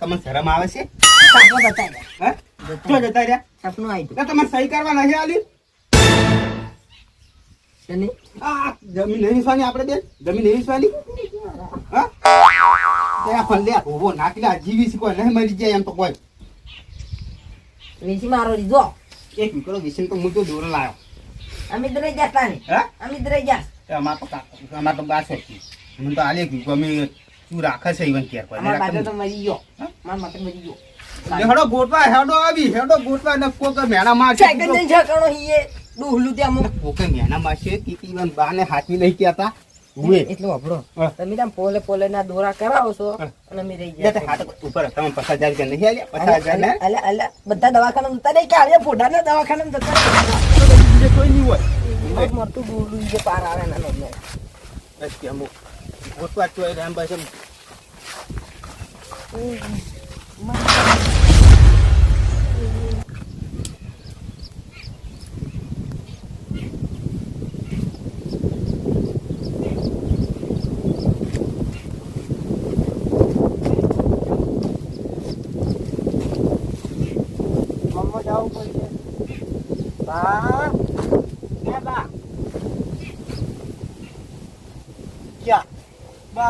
તમને શરમ આવે છે? સપનું આવ્યું તમારે સહી કરવા નહીં આલી? જમીન નહીં વિસવાની આપણે બેન? જમીન નહીં વિસવાની? ઉભો નાખી લે, જીવી છે કોઈ નહીં મરી જાય એમ તો કોઈ. વેચી મારો લીધો એક વીકડો વિશે તો હું તો દોરો લાવ્યો. અમે દરે જતા ને અમે દરે જા અમાર તો બાસ હતી મને તો આલે વીકો અમે તું રાખે છે ઈવન કેર કોઈ મારા માટે તો મરી ગયો મારા માટે મરી ગયો. હેડો ગોટવા હેડો ગોટવા ને કોક મેણા માં સાયકલ નહીં ઝકણો હીએ ડોહલું ત્યાં કોક મેણા માં છે કી ઈવન બાને હાથવી નહીં કહેતા હુએ એટલો વાપરો તમે ત્યાં પોલે ના દોરા કરાવો છો અને અમે રહી જાય હાથ ઉપર તમે 50,000 રૂપિયા નહીં આલ્યા 50,000 ને અલે બધા દવાખાના જતા નહીં કે આલે ફોડાના દવાખાના જતા બીજે કોઈ નહીં હોય મરતું ડોહલું જે પાર આવે ના નો બસ કે અમુક ગોટવા તો રામ ભાઈ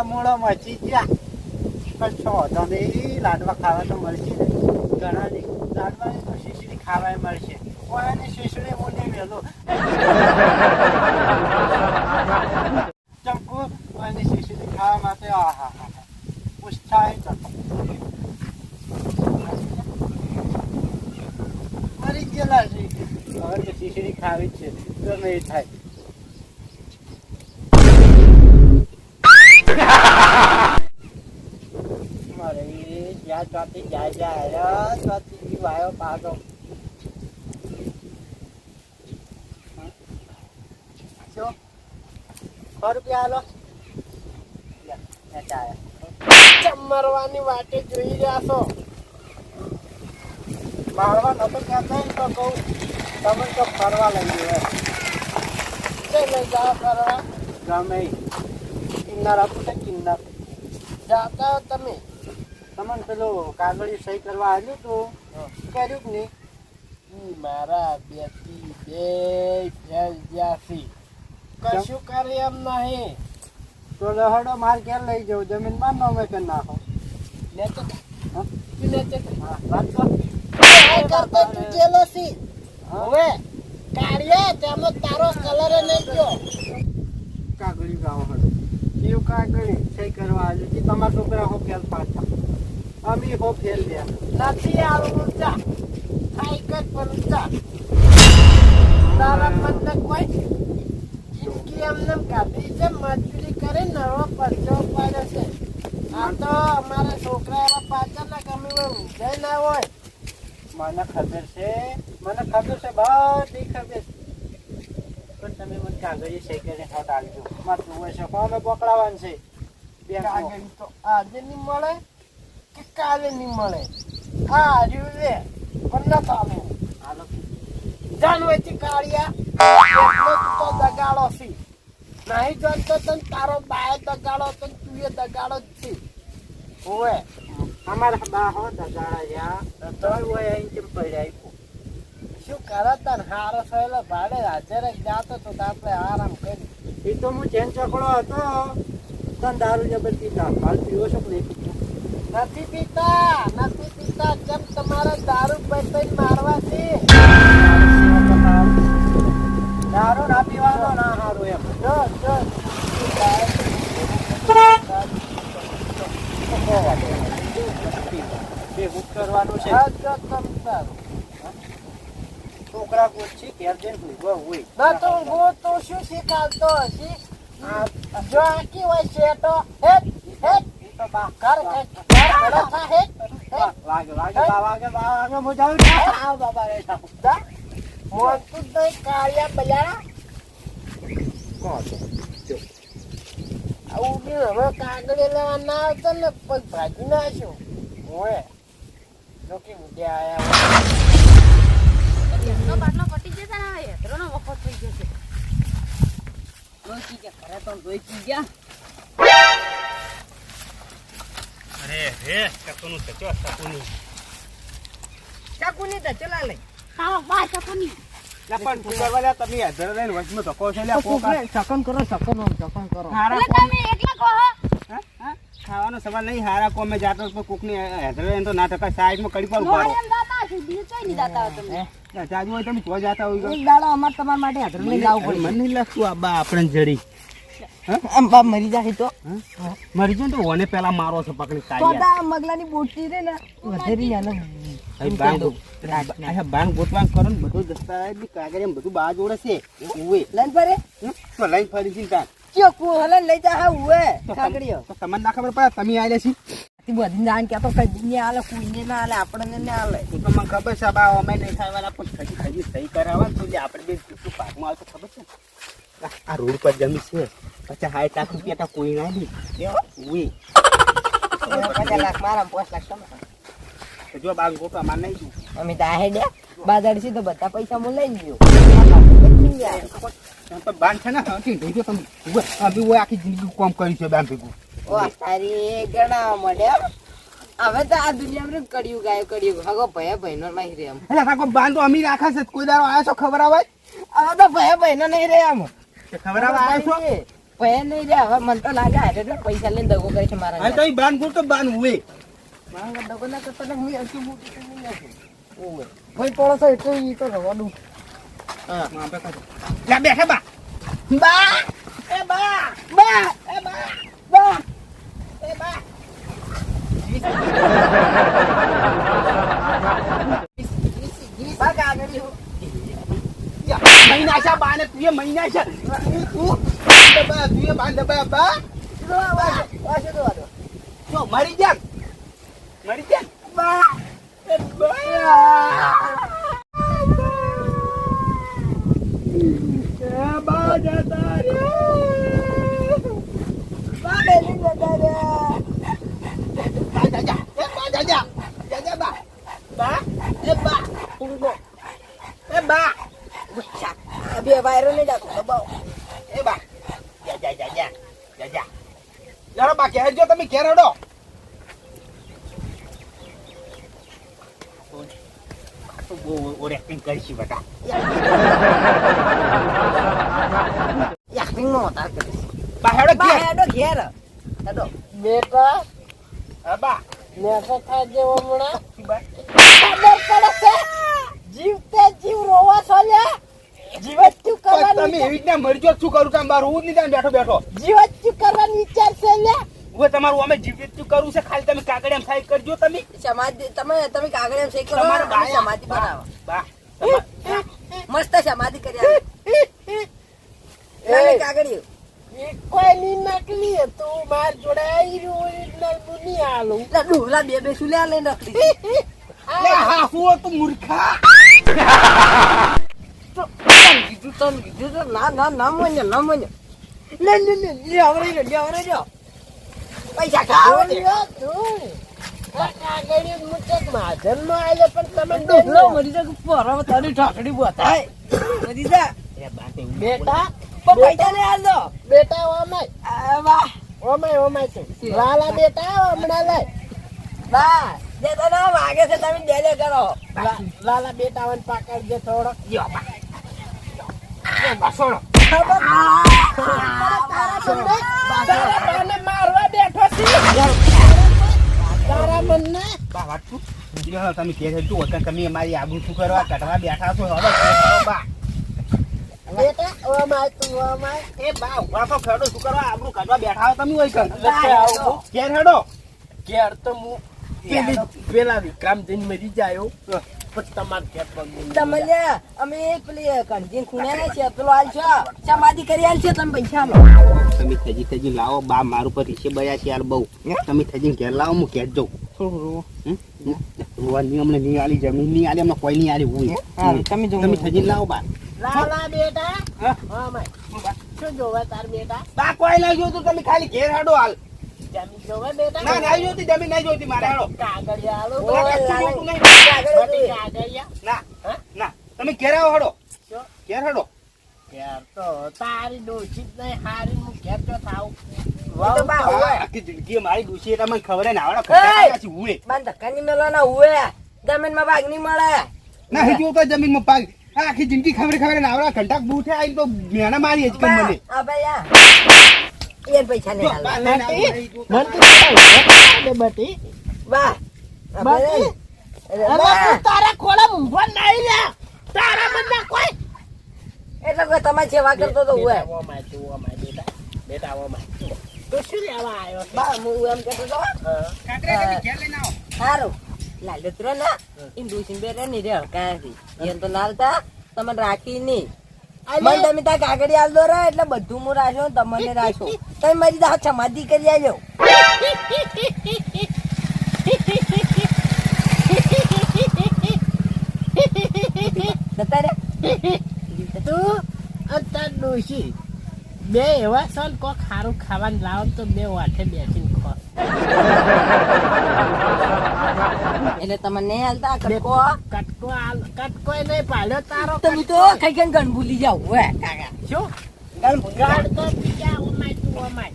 મોડો મચી ગયા કશો વાંધો નહીં લાડવા ખાવા તો મળશે ને ઘણા લાડવાની તો શીશડી ખાવા મળશે કોઈને શીશડી હું નહીં મેલું ચમકુ કોઈને શીશડી ખાવા માટે આહા ઉત્સાહિત હતો મરી ગયેલા છે હવે તો શીશડી ખાવી જ છે ગમે એ થાય ચોથી જાય ચોથી વાયો પાછો શું 100 રૂપિયા હાલો મરવાની વાટે જોઈ રહ્યા છો મારવા નતો કહેતા તો કહું તમે તો ફરવા લઈ ગયો લઈ જાઓ ફરવા ગમે કિન્નર આપું છે કિન્નર જાતા હો તમે તમને પેલું કાગળિયું સહી કરવા આવ્યું તું કર્યું કે નહીં મારા બેથી બે ફેલ જ્યાંથી કશું કરી એમ નહીં તો લહડો માર ક્યાં લઈ જાઉં જમીનમાં નમે કે નાખો નેચે વાત કરતો તું જેલો સી હવે કાઢ્યા તેમાં તારો કલર નહીં ગયો કાગળિયું ગાવો હડો એવું કાગળિયું સહી કરવા આવ્યું કે તમારા છોકરા હો ફેલ પાડતા અમે હો ફેલ ગયા નથી આવું ઊંચા થાય કર પણ ઊંચા તારા મતલબ કોઈ જિંદગી એમને કાઢી છે મજૂરી કરે નવો પરચો પાડ્યો છે આ તો અમારા છોકરા એવા પાછા ના ગમે ઊંચાઈ ના હોય મને ખબર છે બધી ખબર પણ તમે મને કાગળિયું સહી કરીને હટ આવજો મારું હોય છે અમે પકડાવાનું છે બે કાગળી તો આજે નહીં મળે કે કાલે નહીં મળે હા રહ્યું રે પણ ન ચાલે હાલો જાનવેથી કાઢ્યા તો દગાડો છે નહીં જાણતો તને તારો બાય દગાડો તો તું એ દગાડો જ છે હોય અમારા બા હો દગાડા તો હોય અહીં કેમ પડ્યા શું કરે તને હારો થયેલો ભાડે હાજર જાતો તો આપણે આરામ કરી એ તો હું ચેન ચકડો હતો તને દારૂ જબર પીતા હાલ પીવો છો કે નહીં નથી પીતા જેમ તમારે દારૂ પૈસા મારવા છે દારૂ ના પીવાનો ના હારું એમ જો ભેગું કરવાનું છે છોકરા ગોછી ઘેર જઈને ભૂગો હોય ના તો ગો તો શું શીખાવતો હશે જો આકી હોય છે તો હે તો બાકર ઘડો થા હે વાગે મો જાવ આ બાબા રે દા મોન તું તો કાળિયા બજારા કોણ જો આવું કે હવે કાગળ લેવા ના આવતો ને પછી ભાજી નાખ્યો ઓય જોકી મુદ્યા આયા નો બાટલો પટી જશે ને હેતરોનો વખત થઈ જશે રોકી કે કરે તો જોઈ કી ગયા રે ચકુનું ચચો ચકુની ચાકુની તો ચલા લઈ ખાવા બા ચકુની લા પણ ફૂટવાલા તમે હાજર રહીને વચમાં ધક્કો છે લે પોકા સકન કરો સકન કરો હારા એટલે તમે એકલા કહો હા ખાવાનો સવાલ નહીં હારા કોમે જાતો તો કોકની હાજર રહીને તો ના ટકા સાઈડમાં કડી પર ઉભા રહો એમ દાતા છે બીજું કઈ નહીં દાતા હો તમે જાજુ હોય તમે તો જાતા હોય એક દાડો અમાર તમાર માટે હાજર લઈ લાવવું પડે મને નહીં લાગતું આ બા આપણે જડી આમ બાપ મરી જાય તો મરી ગયો તો ઓને પેલા મારો છે પકડી તો કાઢી દા મગલાની બોટી રે ને વધેરી આને બાંગ ગોતવાંગ કરો ને બધું દસ્તાવેજ ની કાગળ એમ બધું બા જોડે છે ઉવે લઈને ફરે તો લઈને ફરી ચિંતા ચો કુ હલન લઈ જા હા ઉએ કાકડીઓ તો તમને ના ખબર પડે તમે આયા છી તી બધી જાણ કે તો કઈ ને આલે કોઈને ના આલે આપણને ના આલે તો તમને ખબર છે બા અમે નહીં ખાવાના પણ ખજી સહી કરાવવા તો આપણે બે શું પાકમાં આવતો ખબર છે આ રોડ પર જમી છે 50-60 રૂપિયા તો કોઈ ના દી ઉવે 50 લાખ મારા 5 લાખ તમે જો બાંગ ગોપા માર નહીં દઉં અમે તો આ હેડે બાદરસી તો બધા પૈસા મુ લઈ ગયો તો બાંધ છે ને કે જોજો તમે ઉવે અભી ઓય આખી જિંદગી કામ કરી છે બાંગ ભેગું ઓ તારી ગણા મળ્યા હવે તો આ દુનિયામાં કડિયું ગાય કડિયું હગો ભય ભયનો નહીં રે એમ એટલે કાકો બાંધો અમી રાખા છે કોઈ દારો આયો છો ખબર આવે હવે તો ભય ભયનો નહીં રે એમ ખબર આવે આયો છો ભય નહીં રે હવે મને તો લાગે હારે એટલે પૈસા લઈને દગો કરે છે મારા આ તો બાંધ ગોળ તો બાંધ ઉવે માંગા દગો ના કરતા ને હું અચું મોટું નહીં નાખું ઓય ભાઈ પડો તો એટલે ઈ તો રવાનું હા માપે કાઢો લા બેઠા બા બા એ બા બા એ બા બા એ બા બા કાગડી હો મહિના છે બાને તું મહિના છે તું બા તું બાંધ બા બા વાસે તો વાદો જો મરી જા બા એ બા જતા રે બા બેલી જતા રે બા એ બા પૂરો એ બા અભી વાયરો નહીં ડાકો દબાવ એ બા જા યાર બા કે જો તમે ઘેર હડો તો બહુ ઓર એક્ટિંગ કરી છે બેટા એક્ટિંગ નો હોતા કરે બા હેડો બા ઘેર હેડો ઘેર હેડો બેટા હા બા નેસો ખાજે હમણાં બા ખબર પડે છે જીવતે જીવ રોવા છો લે જીવત તું તમે કરવાની એવી રીતના મરી જો શું કરું કામ બાર હું જ નહીં બેઠો બેઠો જીવત તું કરવાનો વિચાર છે લે હવે તમારું અમે જીવિત કરવું છે ખાલી તમે કાગળ એમ સાઈડ કરજો તમે સમાધિ તમે કાગળ એમ શેક કરો તમારે અમે બાયા. સમાધિ બનાવો બા મસ્ત સમાધિ કરી આપી નાની કાગળિયું કોઈ ની નકલી હે, તું માર જોડે આવી ઓરિજિનલ મુની આલું લા ડોલા બે સુલ્યા લઈને રખડી લે હા હું તો મૂર્ખા તમ કીધું તો ના મને લે આવરે જો પૈસા ખાઓ દે તું કાગળી મુચક માજન માં આલે પણ તમે ડોલો મરી જા પર તારી ઠાકડી બોતાય મરી જા એ બા તે બેટા પણ પૈસા ને આલ દો બેટા ઓમાય આ વાહ ઓમાય તું લાલા બેટા હમણાં લઈ વાહ જે તો ના વાગે છે તમે દે કરો લાલા બેટા વન પાકડ જે થોડો યો બા એ બા સોણો તારા મને મારવા બેઠો છે તારા મને બા વાટું લ્યો તમે કે છે તું ઓતન તમે અમારી આબરૂ શું કરવા કટવા બેઠા છો હવે કેસો બા બેટા ઓમાય તું ઓમાય એ બા ઉભા તો ખેડો શું કરવા આબરૂ કાઢવા બેઠા હો તમે હોય કર આવો. ઘેર હેડો ઘેર તો હું પેલા વિક્રમ જઈને મરી જાયો પણ તમાર ઘેર પગ તમે લે અમે પેલી કણજીન ખૂણે ને છે પેલો આલ છો સમાધિ કરી આલ છે તમે પૈસા લો તમે થજી લાવો બા મારું પર રીસે બયા છે યાર બહુ તમે થજી ઘેર લાવો હું ઘેર જઉં રોવાની અમને નહીં આલી જમીન નહીં આલી અમને કોઈ નહીં આલી હોય તમે થજી લાવો બા લાલા બેટા હા? ઓમાય શું જોવે તાર બેટા બા કોઈ ના જોતું તમે ખાલી ઘેર હેડો હાલ જમી જોવે બેટા ના ના જોતી જમીન નહીં જોતી મારે હેડો કાગળિયા આલો ઓય, બેટા. લાલા. નહીં. બધી કાગળિયા ના ના તમે ઘેર આવો હેડો શું? ઘેર હેડો ઘેર તો તારી ડોશી જ નહીં હારી હું ઘેર તો થાવ એ તો બા હોય આખી જિંદગી મારી ડૂસી એટલે મને ખબર ના આવડે એય! ખટાકા છે ઉવે બાન ધક્કાની મેલવાના હોય જમીનમાં ભાગ નહીં મળે ના હજુ તો જમીનમાં પાક આખી જિંદગી ખબર ના આવડે ઘંટા બૂઠે આવીને તો મેણા મારી જ કે મને આ ભાઈ આ એ પૈસા નહીં હાલે મન તો ઉભો બટી બા આ ભાઈ તારા ખોળા ઊભા નહીં લે તારા મન કોઈ એટલે કોઈ તમારી સેવા કરતો તો હોય બેટા તો શું લેવા આવ્યો છે? બા હું એમ કહેતો તો કાતરે તમે ઘેર લઈને આવો સારું લાલ્યો તું ના એમ ડૂસીને બે રે નહીં રે હડકાયાથી એમ તો લાલતા તમને રાખી નહીં મને તમે ત્યાં કાગળી આલદો રે એટલે બધું હું રાખ્યો તમને રાખો તમે મારી દા સમાધિ કરી આવ્યો જતા રે તું અત્યાર ડોશી બે એવા સન કોક સારું ખાવાનું લાવો ને તો બે વાઠે બેસીને ખો એટલે તમને નહીં હાલતા કટકો કટકો નહીં પાડ્યો તારો તમે તો કઈ કઈ ગણ ભૂલી જાવ હે કાકા શું ગણ ભૂલી જાવ. ગણ તો બીજા ઓમાય તું ઓમાય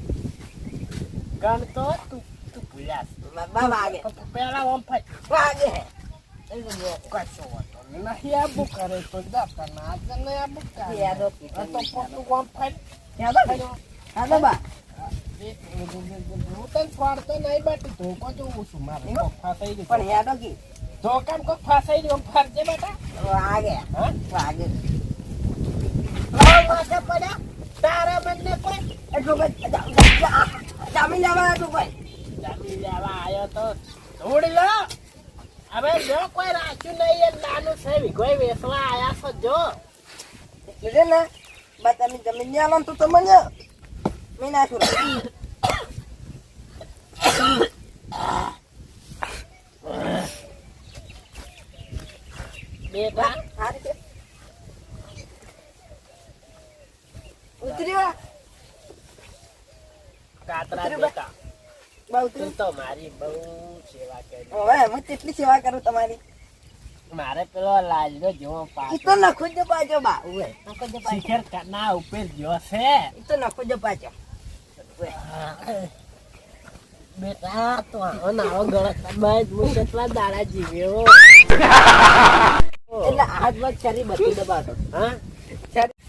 ગણ તો તું ભૂલ્યાસ બા વાગે પેલા ઓમ ફાઈ વાગે કશો વાતો નહીં આબુ કરે તો દાતા ના તને આબુ કરે યાદો તો પોતું ઓમ ફાઈ હાલો બા હું તને ફાડતો નહીં બાટી ધોકો જોઉં છું મારે કોક ફસાઈ ગયું પણ યાદો કી ધોકામ કોક ફસાઈ ગયું ફરજે બેટા વાગે હા વાગે માથે પડ્યા તારા બંને કોઈ એટલું કઈ જામી લેવા એટલું કઈ જમી લેવા આવ્યો તો ધોડી લો હવે જો કોઈ રાખ્યું નહીં એ નાનું છે કોઈ વેચવા આયા છો જો એટલે ને બા તમે જમીન ને આલો ને તો તમને મેં નાખું બેટા ઉતર્યો કાતરા બેટા બા તું ઉતર્યું તો મારી બહુ સેવા કરી હવે હું કેટલી સેવા કરું તમારી મારે પેલો લાલનો જેવો ઈ પાછો તો નખો જ પાછો બા ઉવે નખો જ પાછો શિખર ના ઉપર જો છે ઈ તો નખો જ પાછો બેટા તો આવો નાવો ગળા બસ હું કેટલા દાડા જીવ્યો એટલે હાથ વાત ચારી બધી દબાતો હા ચારી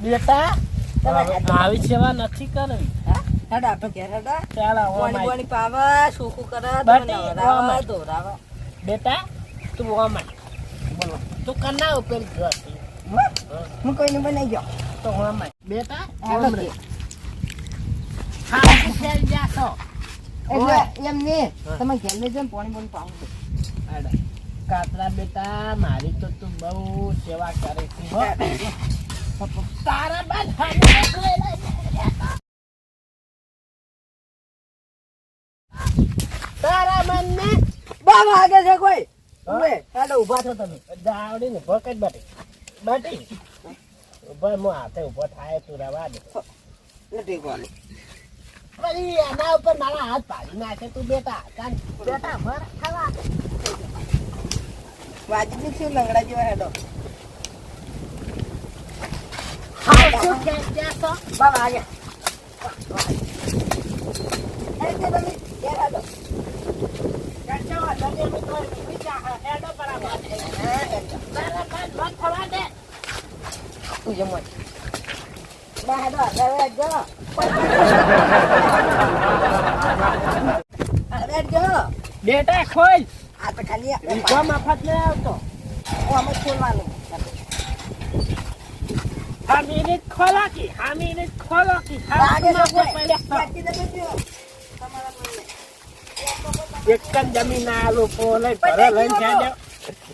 બેટા તમે હાથ આવી સેવા નથી કરવી હેડા આપણે ઘેર હેડા ચાલો પાણી પાણી પાવા સૂકું કરે તમે બટી, નવરાવા ઓમાય. ધોરાવા બેટા તું ઓમાય બોલો તું કના ઉપર જો હું કોઈને બનાવી ગયો તો ઓમાય બેટા હેડો ઓમરે. ઘેર. હા ખેલ જાશો એટલે એમ નહીં તમે ઘેર લેજો ને પાણી પાણી પાવું આડા. કાતરા બેટા મારી તો તું બહુ સેવા કરે છે હો. તારા બાદ તારા મનને બા વાગે છે કોઈ હા? ઉભે હેડો ઊભા છો તમે દાવડી ને ભોકટ બાટી બાટી ઉભો હું હાથે ઉભો થાય તું રવા દે નથી કોને વળી એના ઉપર મારા હાથ પાડી નાખે તું બેટા કાન બેટા ભર ખાવા વાજબી છે લંગડા જેવા હેડો હા શું કે જાશો બા વાગે એટલે તમે ઘેર હેડો કરજો દને હું તો બીજા હેડો બરાબર તારા બાદ ભર થવા દે તું જમો બા હેડો હેડો હેડો બેટા ખોલ આ તો ખાલી રીકો મફત નહીં આવતો આમાં ખોલવાનું હા મિનિટ ખોલો કી હા મિનિટ ખોલો કી વાગે છે કોઈ હા વાગી દે બેટ્યો તમારા મનને એક જ જમીન આલું પોલે ઘરે લઈને જાડ્યો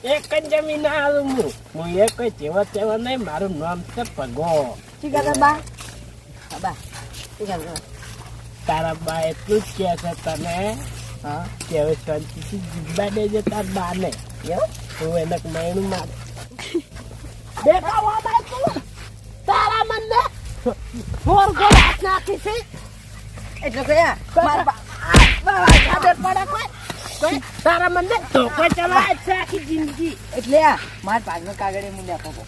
એક જ જમીન આલું હું એ કોઈ જેવો તેવો નહીં મારું નામ છે પગો ઠીક છે બા હા બા ઠીક છે તારા બા એટલું જ કહે છે તને હા કે હવે શાંતિથી જીવવા દેજે તાર બાને એવું તું એને મહિનું મારે બેટા વાળા તું તારા મનને ફોર ગો હાથ નાખી છે એટલે કયા મારા બા આદર પડે કોઈ તારા મનને ધોકો ચલાવે છે આખી જિંદગી એટલે મારા પાછળ કાગળે હું લેતો હતો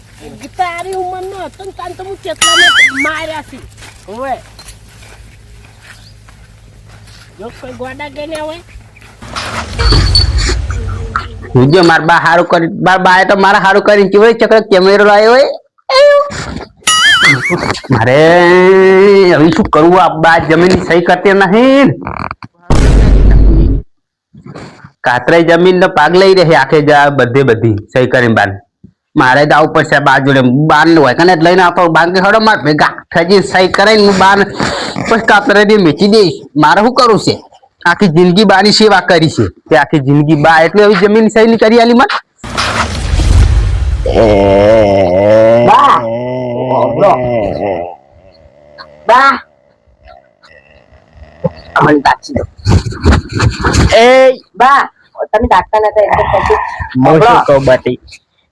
તારી ઉંમર નો હતો ને તાન તો હું કેટલાને માર્યા છે ઓવે જો કોઈ ગોડા ગયેલા હોય જો માર બા હારું કરી માર બાએ તો મારા હારું કરીને કેવો ચક્ર કેમેરો લાવ્યો હોય મારે હવે શું કરવું આ બા જમીન સહી કરતી નહીં કાતરાઈ જમીન નો પાગ લઈ રહે આખે બધે બધી સહી કરીને બાર મારે જવું પડશે બાજુ બાર હોય કને લઈને આવતો બાકી હડો માર ભેગા થજી સહી કરાઈને હું બાર પછી કાતરાઈ મેચી દઈશ મારે શું કરવું છે આખી જિંદગી બાની સેવા કરી છે તે આખી જિંદગી બા એટલે હવે જમીન સહી ની કરી આલી મત બા અમન તાક્ષી દો એ બા તમે ડાકતા નતા એટલે પછી મોશો કહું બાટી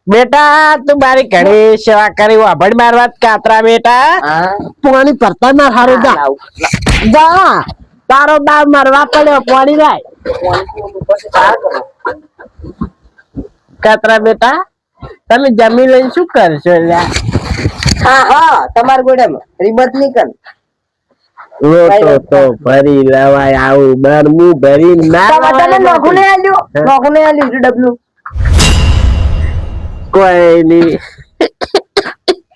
બેટા તું મારી ઘણી સેવા કરી વાભડ માર વાત કાતરા બેટા પાણી પરતા ના હારું જા જા તારો બા મરવા પડ્યો પાણી લાય કાતરા બેટા તમે જમીન લઈને શું કરશો લ્યા હા તમાર ગોડામાં રીબત ની કર તો ભરી લવાય આવું બરમું ભરી ના નોખુને આલ્યું ડબલું કોઈ નઈ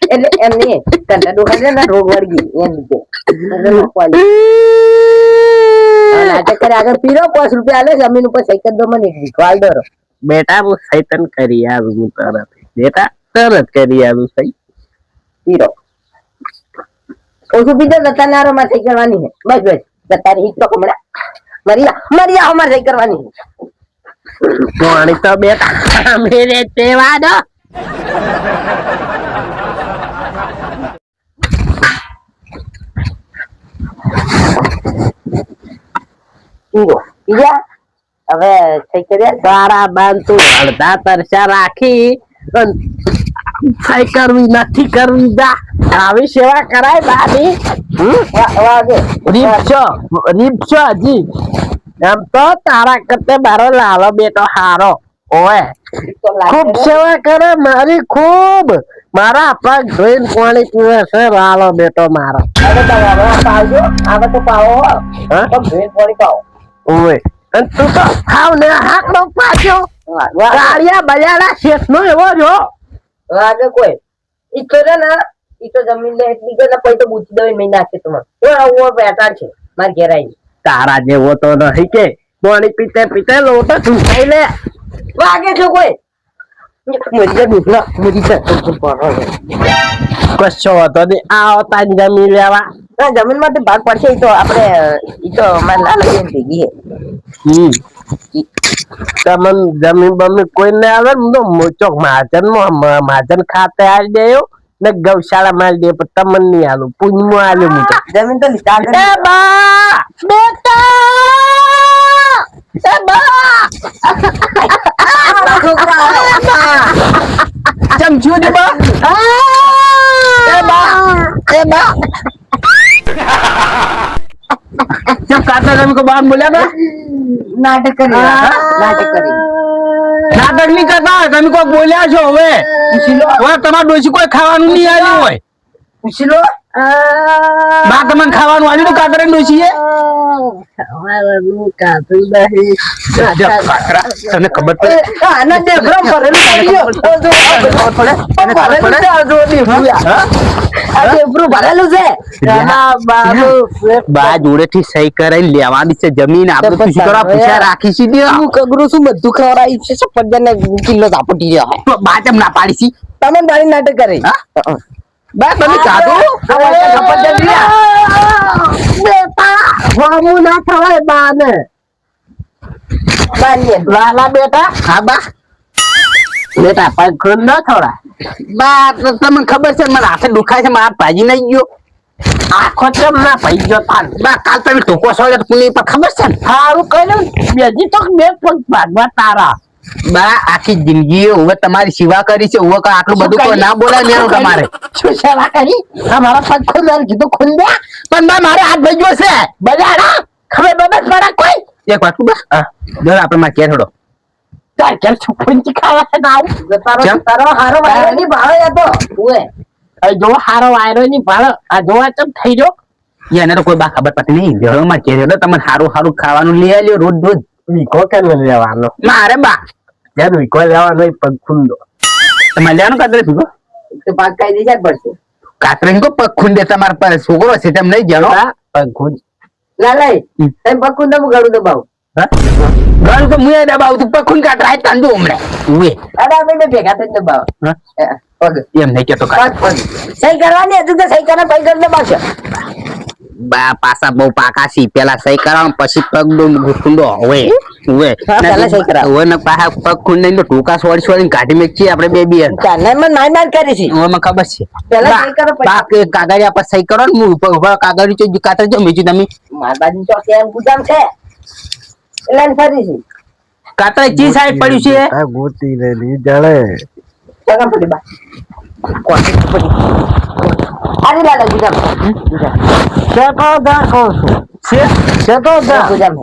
એટલે એમ નહીં કંટા દુખાડે ને રોગ વળગી એમ રીતે નાટક કરે આગળ પીરો 5 રૂપિયા આલે જમીન ઉપર સહી કરી દો મને વિકવાલ દો બેટા હું સૈતન કરી આવું હું તરત બેટા તરત કરી આવું સહી પીરો ઓછું પીધો દત્તાનારો માં સહી કરવાની છે બસ દત્તાની હિત તો કમડા મરિયા અમાર સહી કરવાની છે પાણી તો બેટા મેરે તેવા દો પીજા હવે સહી કર્યા તારા બાન તું અડધા તરસા રાખી સહી કરવી નથી કરવી જા આવી સેવા કરાય બાની વાગે રીપછો હજી એમ તો તારા કરતે મારો લાલો બેટો હારો ઓય ખૂબ સેવા કરે મારી ખૂબ મારા પગ ધોઈને પાણી પીવે છે લાલો બેટો મારો હવે તો પાવજો આવે તો પાવો હા તો ભેળ પાણી પાવો ઓય અને તું તો ખાવ ને હાકડો પાછો ગાળિયા બજાડા શેઠ નો એવો જો વાગે કોઈ ઈ તો રે ને ઈ તો જમીન લે એટલી કે પછી તો બુચી દઈ મેં નાખે તમાર ઓ બેટા છે માર ઘેર આવી તારા જેવો તો નહીં કે પાણી પીતે પીતે લોટો ચૂસાઈ લે વાગે છે કોઈ મરી દુખલા મરી છે કશો હતો ને આવો તાન જમી લેવા ના જમીન માટે ભાગ પડશે ઈ તો આપણે ઈ તો માર લાલ બેન ભેગી હે તમન જમીન બમી કોઈ ને આવે ને તો મોચોક મહાજન ખાતે આવી દેયો ને ગૌશાળા મારી દે પણ તમને નહીં આલું પૂંજમાં આલ્યું હું તો જમીન તો લીધા એ બા બેટા એ બા ચમચું દે બા એ બા જબ કાતા તમે को बात बोला था નાટક કરી નાટક નહીં કરતા તમે કોઈ બોલ્યા છો હવે હવે તમારે ડોસી કોઈ ખાવાનું નહીં આવ્યું હોય પૂછી લો બા તમને ખાવાનું આવ્યું તો કાતરે ડોસી તને ખબર પડે આના દેખરો ભરેલું છે બા જોડે થી સહી કરાઈ લેવાની છે જમીન આપણે તું શું કરવા પૂછ્યા રાખી છે હું કગરું છું બધું ખવડાવી છે સફરજન કિલો ઝાપટી રહ્યો તો બા ચમ ના પાડી છે તમે મારી નાટક કરી બા તમે કાઢો બેટા વામું ના થવાય બાને લાલા બેટા હા બા બેટા પગ ન થોડા બા તમને ખબર છે મારા હાથે દુખાય છે મારા ભાજી નહીં ગયો આખો ચમ ના પઈ ગયો તાન બા કાલ તમે ટોકો છો પુલી પર ખબર છે ને સારું કહ્યું બેજી તો બે પગ ભાગવા તારા બા આખી જિંદગી હવે તમારી સેવા કરી છે હવે આટલું બધું કોઈ ના બોલાય ને તમારે શું સેવા કરી મારા પગ ખોલ કીધું ખોલ દે પણ બા મારે હાથ ભાઈ ગયો છે બજાડા ખબર બબસ પડા કોઈ એક વાત બા દર આપણે માં કે થોડો તાર કેમ છુપંચી ખાવા છે નાવ તારો હારો વાયરની ભાળે હતો ઓએ જો હારો વાયરો ની ભાળ આ જોવા ચમ થઈ જો એને તો કોઈ બા ખબર પડતી નહીં ઘરમાં કે તમને સારું સારું ખાવાનું લઈ આવ્યો રોજ રોજ વીખો કે ન લેવાનો મારે બા જ્યાં વીખો લેવાનો એ પગ ખુંદો તમારે લેવાનું કાતરે ભીગો તો પાક કાઈ દીધા જ પડશે કાતરે કો પગ ખૂંદે તમારા પાસે છોકરો છે તેમ નહીં જાણો પગ ખુંદ લાલાઈ તમે પક્કું દમ ગળું દબાવ ઘર તો મુએ દબાવ તું પગ ખૂંદ કાતરા તાંડો હમણે ઉવે અરે આપણે ભેગા થઈને દબાવ પગ એમ નહીં કેતો પગ પગ સહી કરવાની હજુ તો સહી કરે પૈ કરી દબાવશે બા પાસા બહુ પાકા સી પેલા સહી કરાવ પછી પગ દો ખૂંદો હવે ઉવે પહેલા સહી કરાવ. હવે ને પાછા પગ ખૂંદીને તો ટૂંકા સોડી સોડીને કાઢી મેકીએ આપણે બે બે તને મને માર કરી છે મને ખબર છે પહેલા સહી કરો પછી. બા કે કાગળિયા પર સહી કરો ને હું ઉપર કાગળિયું ચોજી કાતર જો મેજી તમે માર બાજુ તો કેમ ગુજામ છે એટલે ને ફરી છે કાતર ચી સાઈડ પડ્યું છે આ ગોતી લેલી જળે સગમ પડી બા કોટી પડી આરી લાલા ગુજામ શેકો દા કહું છું શેકો દા ગુજામ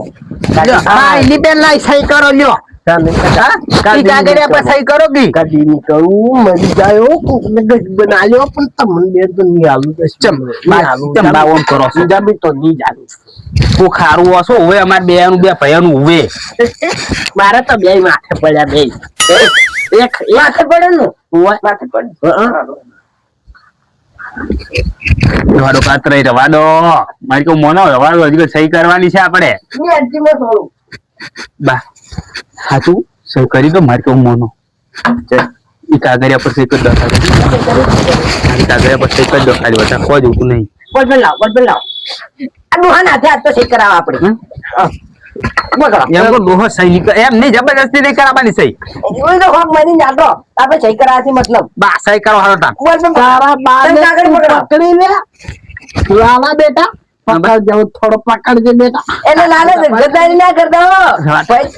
લ્યો, હા એની બેન લાઈ સહી કરો લ્યો ચાલે હા ઈ કાગળિયા પર સહી કરો કી કદી ની કહું મરી જાયો કોકને ગજ બનાવ્યો પણ તમને બે તો નહીં આલું ચમ બા ઓમ કરો છો જમી તો નહીં જાલું તું ખારું હશો હવે અમાર બે નું બે ભયાનું હવે મારે તો બે માથે પડ્યા બે એક માથે પડે ને માથે પડે રવાડો કાતરે રવાડો મારી કહું મોનો રવાડો હજી સહી કરવાની છે આપણે ની અંતિમમાં થોડું બા સાચું સહી કરી દો મારી કહું મોનો ઈ કાગળિયા પર સહી કરી દો કાગળિયા પર સહી કરી દો ખાલી બધા કોઈ જોતું નહીં બોલ લાવ આ દુહાન હાથે હાથ તો સહી કરાવ આપણે બોલો એમ કો દોહો સહી નહીં કર- એમ નહીં જબરદસ્તી નહીં કરાવવાની સહી ઓય તો હોક મરી જાતો આપણે સહી કરાવવાથી મતલબ બા સહી કરો હાલો તા બોલ બોલ તારા બાને કાગળ પકડો. પકડી લે લાલા બેટા પકડ જાઉં થોડો પકડજે બેટા એટલે લાલે ગદ્દારી ના કરતા હો ભાઈ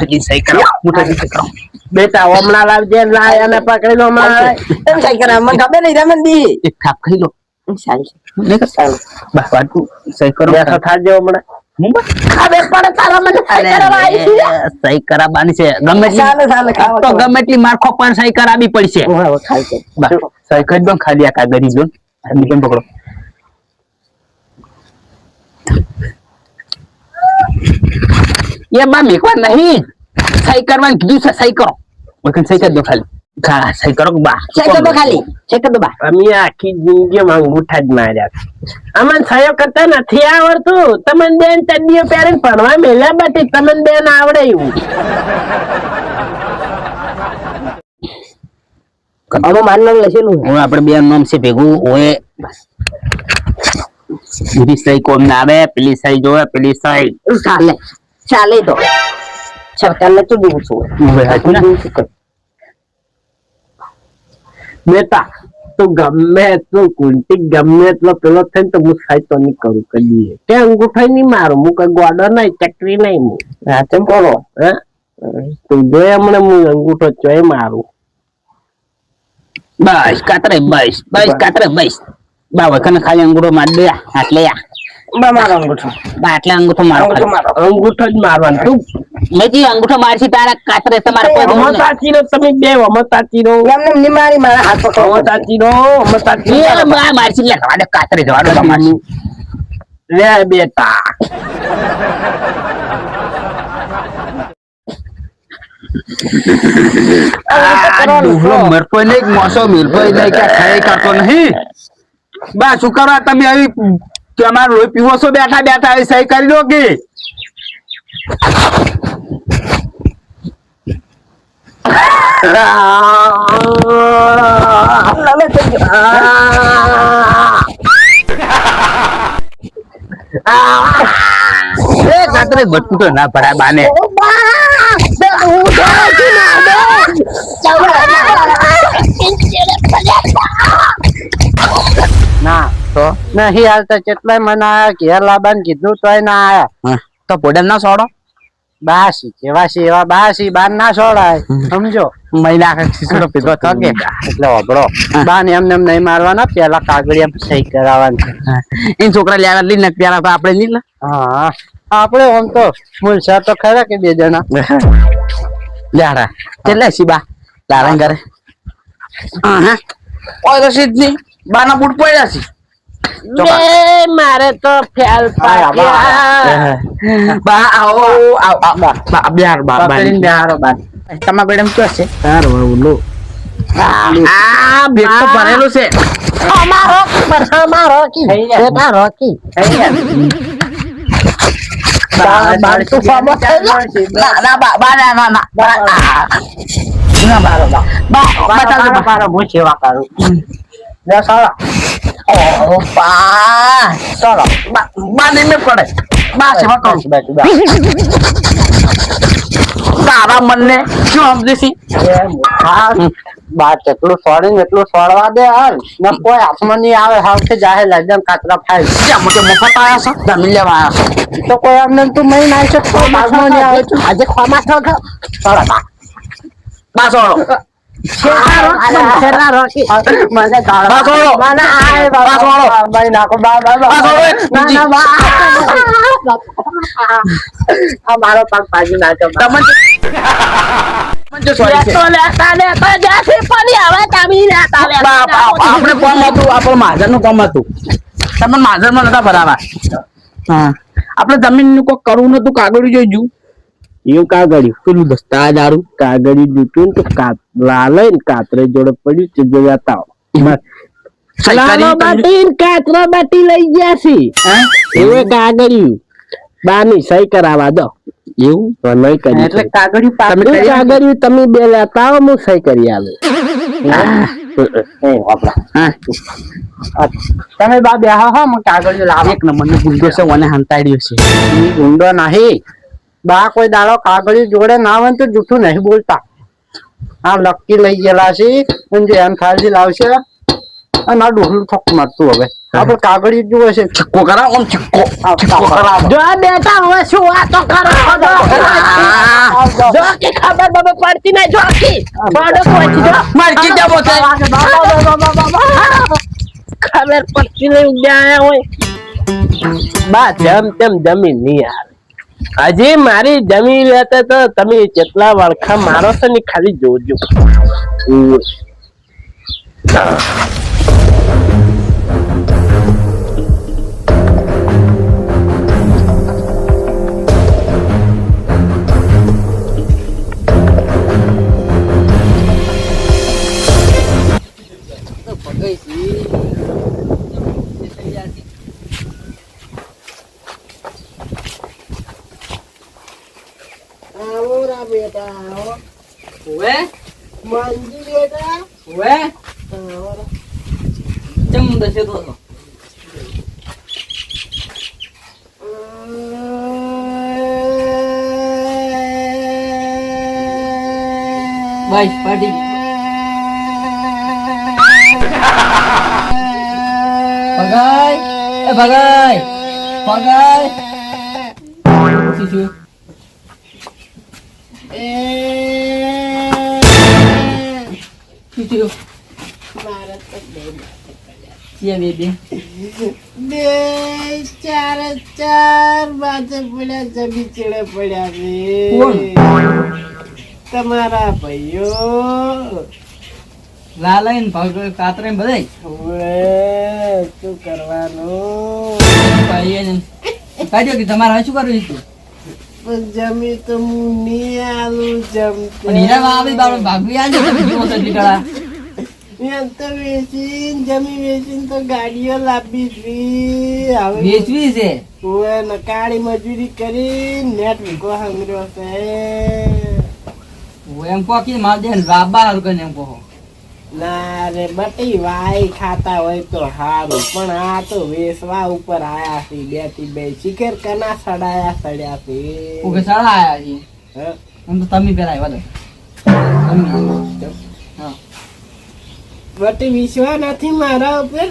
હજી સહી કરો મુઠાજી સહી કરો બેટા હમણાં લાવજે લાય અને પકડી લો હમણાં તમે સહી કરાવ મને ખબર નહીં તમે દી એક થાપ ખાઈ લો સારી નહીં કરતા બા વાટું સહી કરો બેઠો થાજો હમણાં ખબર પડે તારા મને સહી કરાવવા આવી છે સહી કરાવવાની છે ગમે ચાલે ચાલે ખાવા તો ગમે એટલી મારખો પણ સહી કરાવવી પડશે હવે ખાઈ છે બા સહી કરી દો ખાલી આ કાગળી જો નીચે પકડો એ બા મેકવા નહીં સહી કરવાની કીધું છે સહી કરો વખત સહી કરી દો ખાલી હા સહી કરો બા સહી કર દો ખાલી સહી કર દો બા અમે આખી જિંદગીમાં અંગૂઠા જ માર્યા અમને સહયોગ કરતા નથી આવડતું તમને બેન ચડ્ડીઓ પહેરીને ભણવા મેલ્યા બાટી તમને બેન આવડે એવું હવે મારું નામ લખેલું હવે આપણે બે નામ છે ભેગું ઓએ બીજી સહી કોમ ના આવે પેલી સહી જોવે પેલી સહી ચાલે ચાલે તો સરકારને તો દેવું છું હવે હાચું ને બેટા તું ગમે એટલું કુંટી ગમે એટલો પેલો થઈને તો હું સાઈ તો નહીં કરું કદી કે અંગૂઠો નહીં મારું હું કઈ ગોડો નહીં ચકરી નહીં હું હા તેમ કરો હે તું જોઈ હમણે હું અંગૂઠો ચોય મારું બસ કાતરે બસ કાતરે બસ બા વખત ખાલી અંગૂઠો માર દે આટલે મારો અંગૂઠો બા આટલે અંગૂઠો મારો અંગૂઠો મારો અંગૂઠો જ મારવાનો તું મેજી અંગૂઠો મારશી તારા કાતરે તમારે કોઈ અમો જરૂર નહીં. સાચી રો તમે બે અમો સાચી રો એમને નિમારી મારા હાથ પકડો અમો સાચી રો અમો સાચી એ બા મારશી લે રવા દે કાતરે જવા દે મારશી લે બેટા આ ડુહલો મરતો નહીં મોસો મિલતો નહીં કે ખાઈ કરતો નહીં બા શું કરવા તમે આવી તમારો લોહી પીવો છો બેઠા બેઠા આવી સહી કરી દો કે લલે થઈ ગયો એ કાતરે બટકું તો ના ભરાય બાને ના તો નહીં હાલતા કેટલાય મને આયા ઘેર લાબાન કીધું તોય ના આયા તો પોડમ ના સોડો બાસી કેવા છે એવા બાસી બાર ના છોડાય સમજો મહિના આખા શીશડો પીધો થકે એટલે વાપરો બાન એમને એમ નહીં મારવાના પેલા કાગળિયા સહી કરાવવાની એ છોકરા લેવા લઈને પેલા તો આપણે નહીં લે હા આપણે આમ તો મુલસા તો ખરા કે બે જણા લ્યારા કેટલા શીબા લારા ઘરે હા ઓય તો સીધ ની બાના બૂટ પડ્યા છે બે મારે તો ફેલ પાડ્યા. બા આવો આવ બા બિહાર બા પકડીને બેહારો બા તમારા બેડમ શું છે તાર વહુલો. આ બેગ તો ભરેલું છે અમારો કી થઈ જાય. બેટા રોકી બાર તો ફોર્મ થઈ જાય. ના ના બા બા ના ના ના બા ના બારો બા બા ચાલો બા હું સેવા કરું. લે સાલા ઓ બા ચાલો બા બા નહીં મેં પડે બા સેવા કરું તારા મનને શું સમજી બા જેટલું સોડી એટલું સોડવા દે હાલ ને કોઈ હાથમાં નહીં આવે હાવથી જાહે લાજમ કાતરા ફાઈ કેમ કે મફત આયા છો જમીન લેવા આયા છો તો કોઈ અમને તું મહી નાઈ છે કોઈ હાથમાં નહીં આવે આજે ખોમા થો થો સોડા બા બા સોળો છેલ્લા રોકી મને ગાળ બા સોળો મને આય બા સોળો ભાઈ નાખો બા બા સોળો ના ના બા આ મારો પગ પાજી નાખ્યો તમને સોરી છે આપણે કોમ હતું આપણે માધર નું કામ હતું તમે માધર માં નતા ભરાવા હા આપણે જમીન નું કોઈ કરવું નતું કાગળ જોઈજું એવું કાગળ્યું પેલું દસ્તા દારૂ કાગળિયું જૂઠું તો લાલય ને કાતરે જોડે પડ્યું તે જોયા કાતરા બાટી લઈ ગયા છે એવું કાગળિયું બાની સહી કરાવવા દો એવું નહીં કરી એટલે કાગળિયું તમે કાગળિયું તમે બે લેતા આવો હું સહી કરી આવે તમે બા બે હા મને કાગળિયું લાવો એક નંબર નો ગુંડો છે મને હંતાડ્યો છે ઊંડો નહીં બા કોઈ દાડો કાગળિયું જોડે ના આવે ને તો જૂઠું નહીં બોલતા આ લક્કી લઈ ગયેલા છે અને જે એમ ખાલી લાવશે અને આ ડોહલું ઠોક મારતું હવે આપણે કાગળિયું જુએ છે છક્કો કરાવો આમ છક્કો કરાવો જો આ બેટા હવે શું વાતો કરો જો કે ખબર બબર પડતી નહીં જો કે બડો પહોંચી જો મારકી જાબો છે ખબર પડતી નહીં ઉડ્યા હોય બા જેમ તેમ જમીન નહીં આવે હજી મારી જમીન રહેતે તો તમે જેટલા વળખા મારો છો ને ખાલી જોજો આવો રા બેટા આવો ઓએ મંજી બેટા ઓએ આવો રા. ચમ દસે તો બસ પાટી ભગાય એ ભગાય ભગાય શીશું શીશું મારે તો બે જે બે બે બે ચાર ચાર બાજુ પડ્યા જમી ચેડે પડ્યા કોણ? છે તમારા ભાઈઓ લાલાઈન ભગ કાતરે બધાય હવે શું કરવાનું ભાઈ કાઢ્યો કે તમારે હવે શું કરવું છે પણ જમી તો હું નહીં આલું પણ હીરા આવી બાર ભાગવી આજો તમે જુઓ તો દીકરા એમ તો વેચીને જમી વેચીને તો ગાડીઓ લાવી હતી હવે વેચવી છે હવે નકાળી મજૂરી કરી નેટ વીઘો હંગર્યો છે હું એમ કહો કે માલ દે રાબા હારું કરીને એમ કહો ના રે બટી વાઈ ખાતા હોય તો હારું પણ આ તો વેસવા ઉપર આયા છે બે થી બે શિખર કના સડ્યા છે ઓકે સાડા આયા છે હા? એમ તો તમે પેલા આવ્યા હતા હા બટી વિશ્વા નથી મારા ઉપર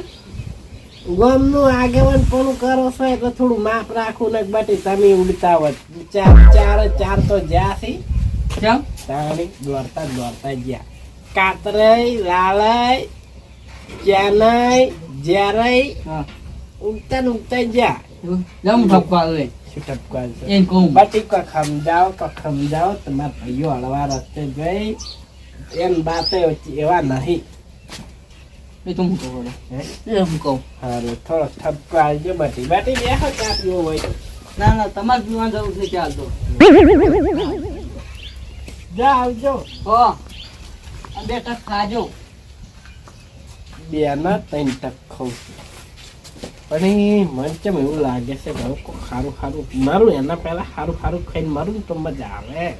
ગમનું આગેવાન પણ કરો છો એટલે થોડું માફ રાખવું ને બટી તમે ઉડતા હોત ચાર તો જ્યાં છે કેમ તાણી દોડતા જ્યાં કાતરાઈ લાલાઈ ક્યાનાઈ જ્યારાઈ હા ઉગતા જ્યાં જાઉં ઠપકો આવે શું ટપકા છે એમ કહું બટી કો ખમજાવ તમારા ભાઈઓ હળવા રસ્તે જઈ એમ બાતે એવા નહીં એ તો હું કહું એ હું કહું હારું થોડો ઠપકો આલજો બટી બટી બેહો ચા પીવો હોય તો. ના ના તમારે પીવા જવું છે ચાલ તો જા આવજો હો આ 2 ટક ખાજો બે ના 3 ટક ખાઉં છું. પણ એ મને કેમ એવું લાગે છે કે હવે કોક સારું સારું મારું એના પહેલા સારું સારું ખાઈને મારું ને તો મજા આવે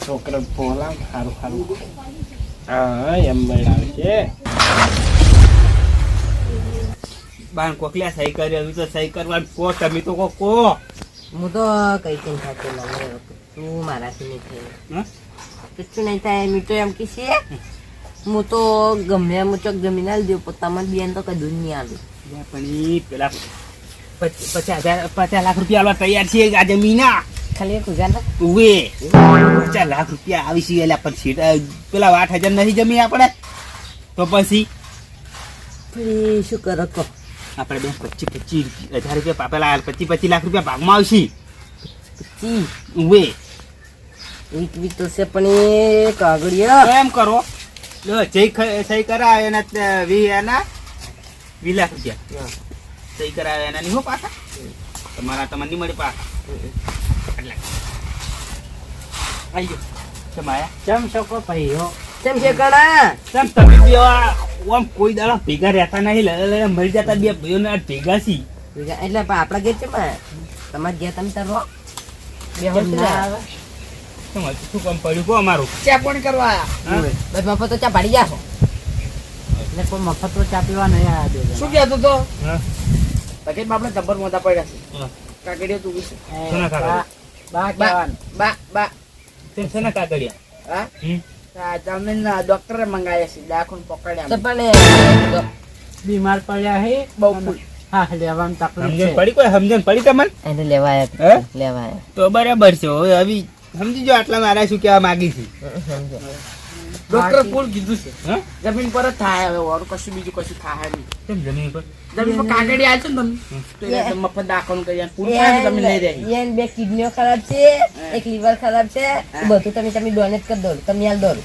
છોકરા બોલા સારું સારું હા એમ મળાવે છે બાન કોકલ્યા સહી કરી હવે તો સહી કરવાનું કો તમે તો કો હું તો કઈ કઈ ખાતો લાગે તું મારાથી નહીં થાય હા? કશું નહીં થાય મી તો એમ કે છે હું તો ગમે એમ ચોક જમીન આલી દઉં પણ તમારે બેન તો કદું નહીં આલું પણ ઈ પેલા 50 લાખ રૂપિયા આલવા તૈયાર છે આ જમીના ખાલી એક ઉજાર ઉવે 50 લાખ રૂપિયા આવી છે એટલે પણ સીટ પેલા 8000 નહીં જમી આપણે તો પછી શું કરો કહો આપણે બે 25,000 રૂપિયા પેલા 25 લાખ રૂપિયા ભાગમાં આવશે ચી ઉવે એક વી તો છે પણ એ કાગળિયા તો એમ કરો લો સહી કરાવે એના 20 લાખ રૂપિયા સહી કરાવે એના નહીં હો પાછા તમારા તમને નહીં મળે પાછા આટલા આઈ ગયો તમાયા ચમ શકો ભાઈઓ કેમ છે કણા કેમ તમે બે આમ કોઈ દાડા ભેગા રહેતા નહીં લડે મરી જતા બે ભાઈઓના ભેગા છી એટલે પણ આપણા ઘેર છે માં તમારે ઘેર તમે તાર રહો બે હોય શું કામ પડ્યું કો અમારું ચા પણ કરવા આયા બસ મફત તો ચા પાડી જાશો એટલે કોઈ મફત તો ચા પીવા નહીં આવ્યા બે શું કહેતો તો હા બકેટ બાપને જબ્બર મોટા પડ્યા છે હા. કાકડીઓ તું વિશે શેના કાગળિયા બા બા કહેવાનું બા બા તેમ શેના કાગળિયા હા હમ? આ જમીન ડોક્ટરે મંગાયા છે દાખલ પકડ્યા તો પણ બીમાર પડ્યા હે બહુ ફૂલ હા લેવામાં તકલીફ સમજણ છે પડી કોઈ સમજણ પડી તમને એને લેવા હે? આવ્યા લેવા આવ્યા તો બરાબર છે હવે હવે સમજી જો આટલા મારા શું કહેવા માંગી છે સમજો ડોક્ટર ફૂલ કીધું છે હા જમીન પર જ થાય હવે ઓર કશું બીજું કશું થાય નહીં કેમ જમીન પર જમીન પર કાકડી આવે છે ને તમે તો એને મફત દાખલ કરી ફૂલ થાય તો તમે લઈ રહી એને બે કિડનીઓ ખરાબ છે એક લીવર ખરાબ છે એ બધું તમે ડોનેટ કરી દો તમે યાર દો એ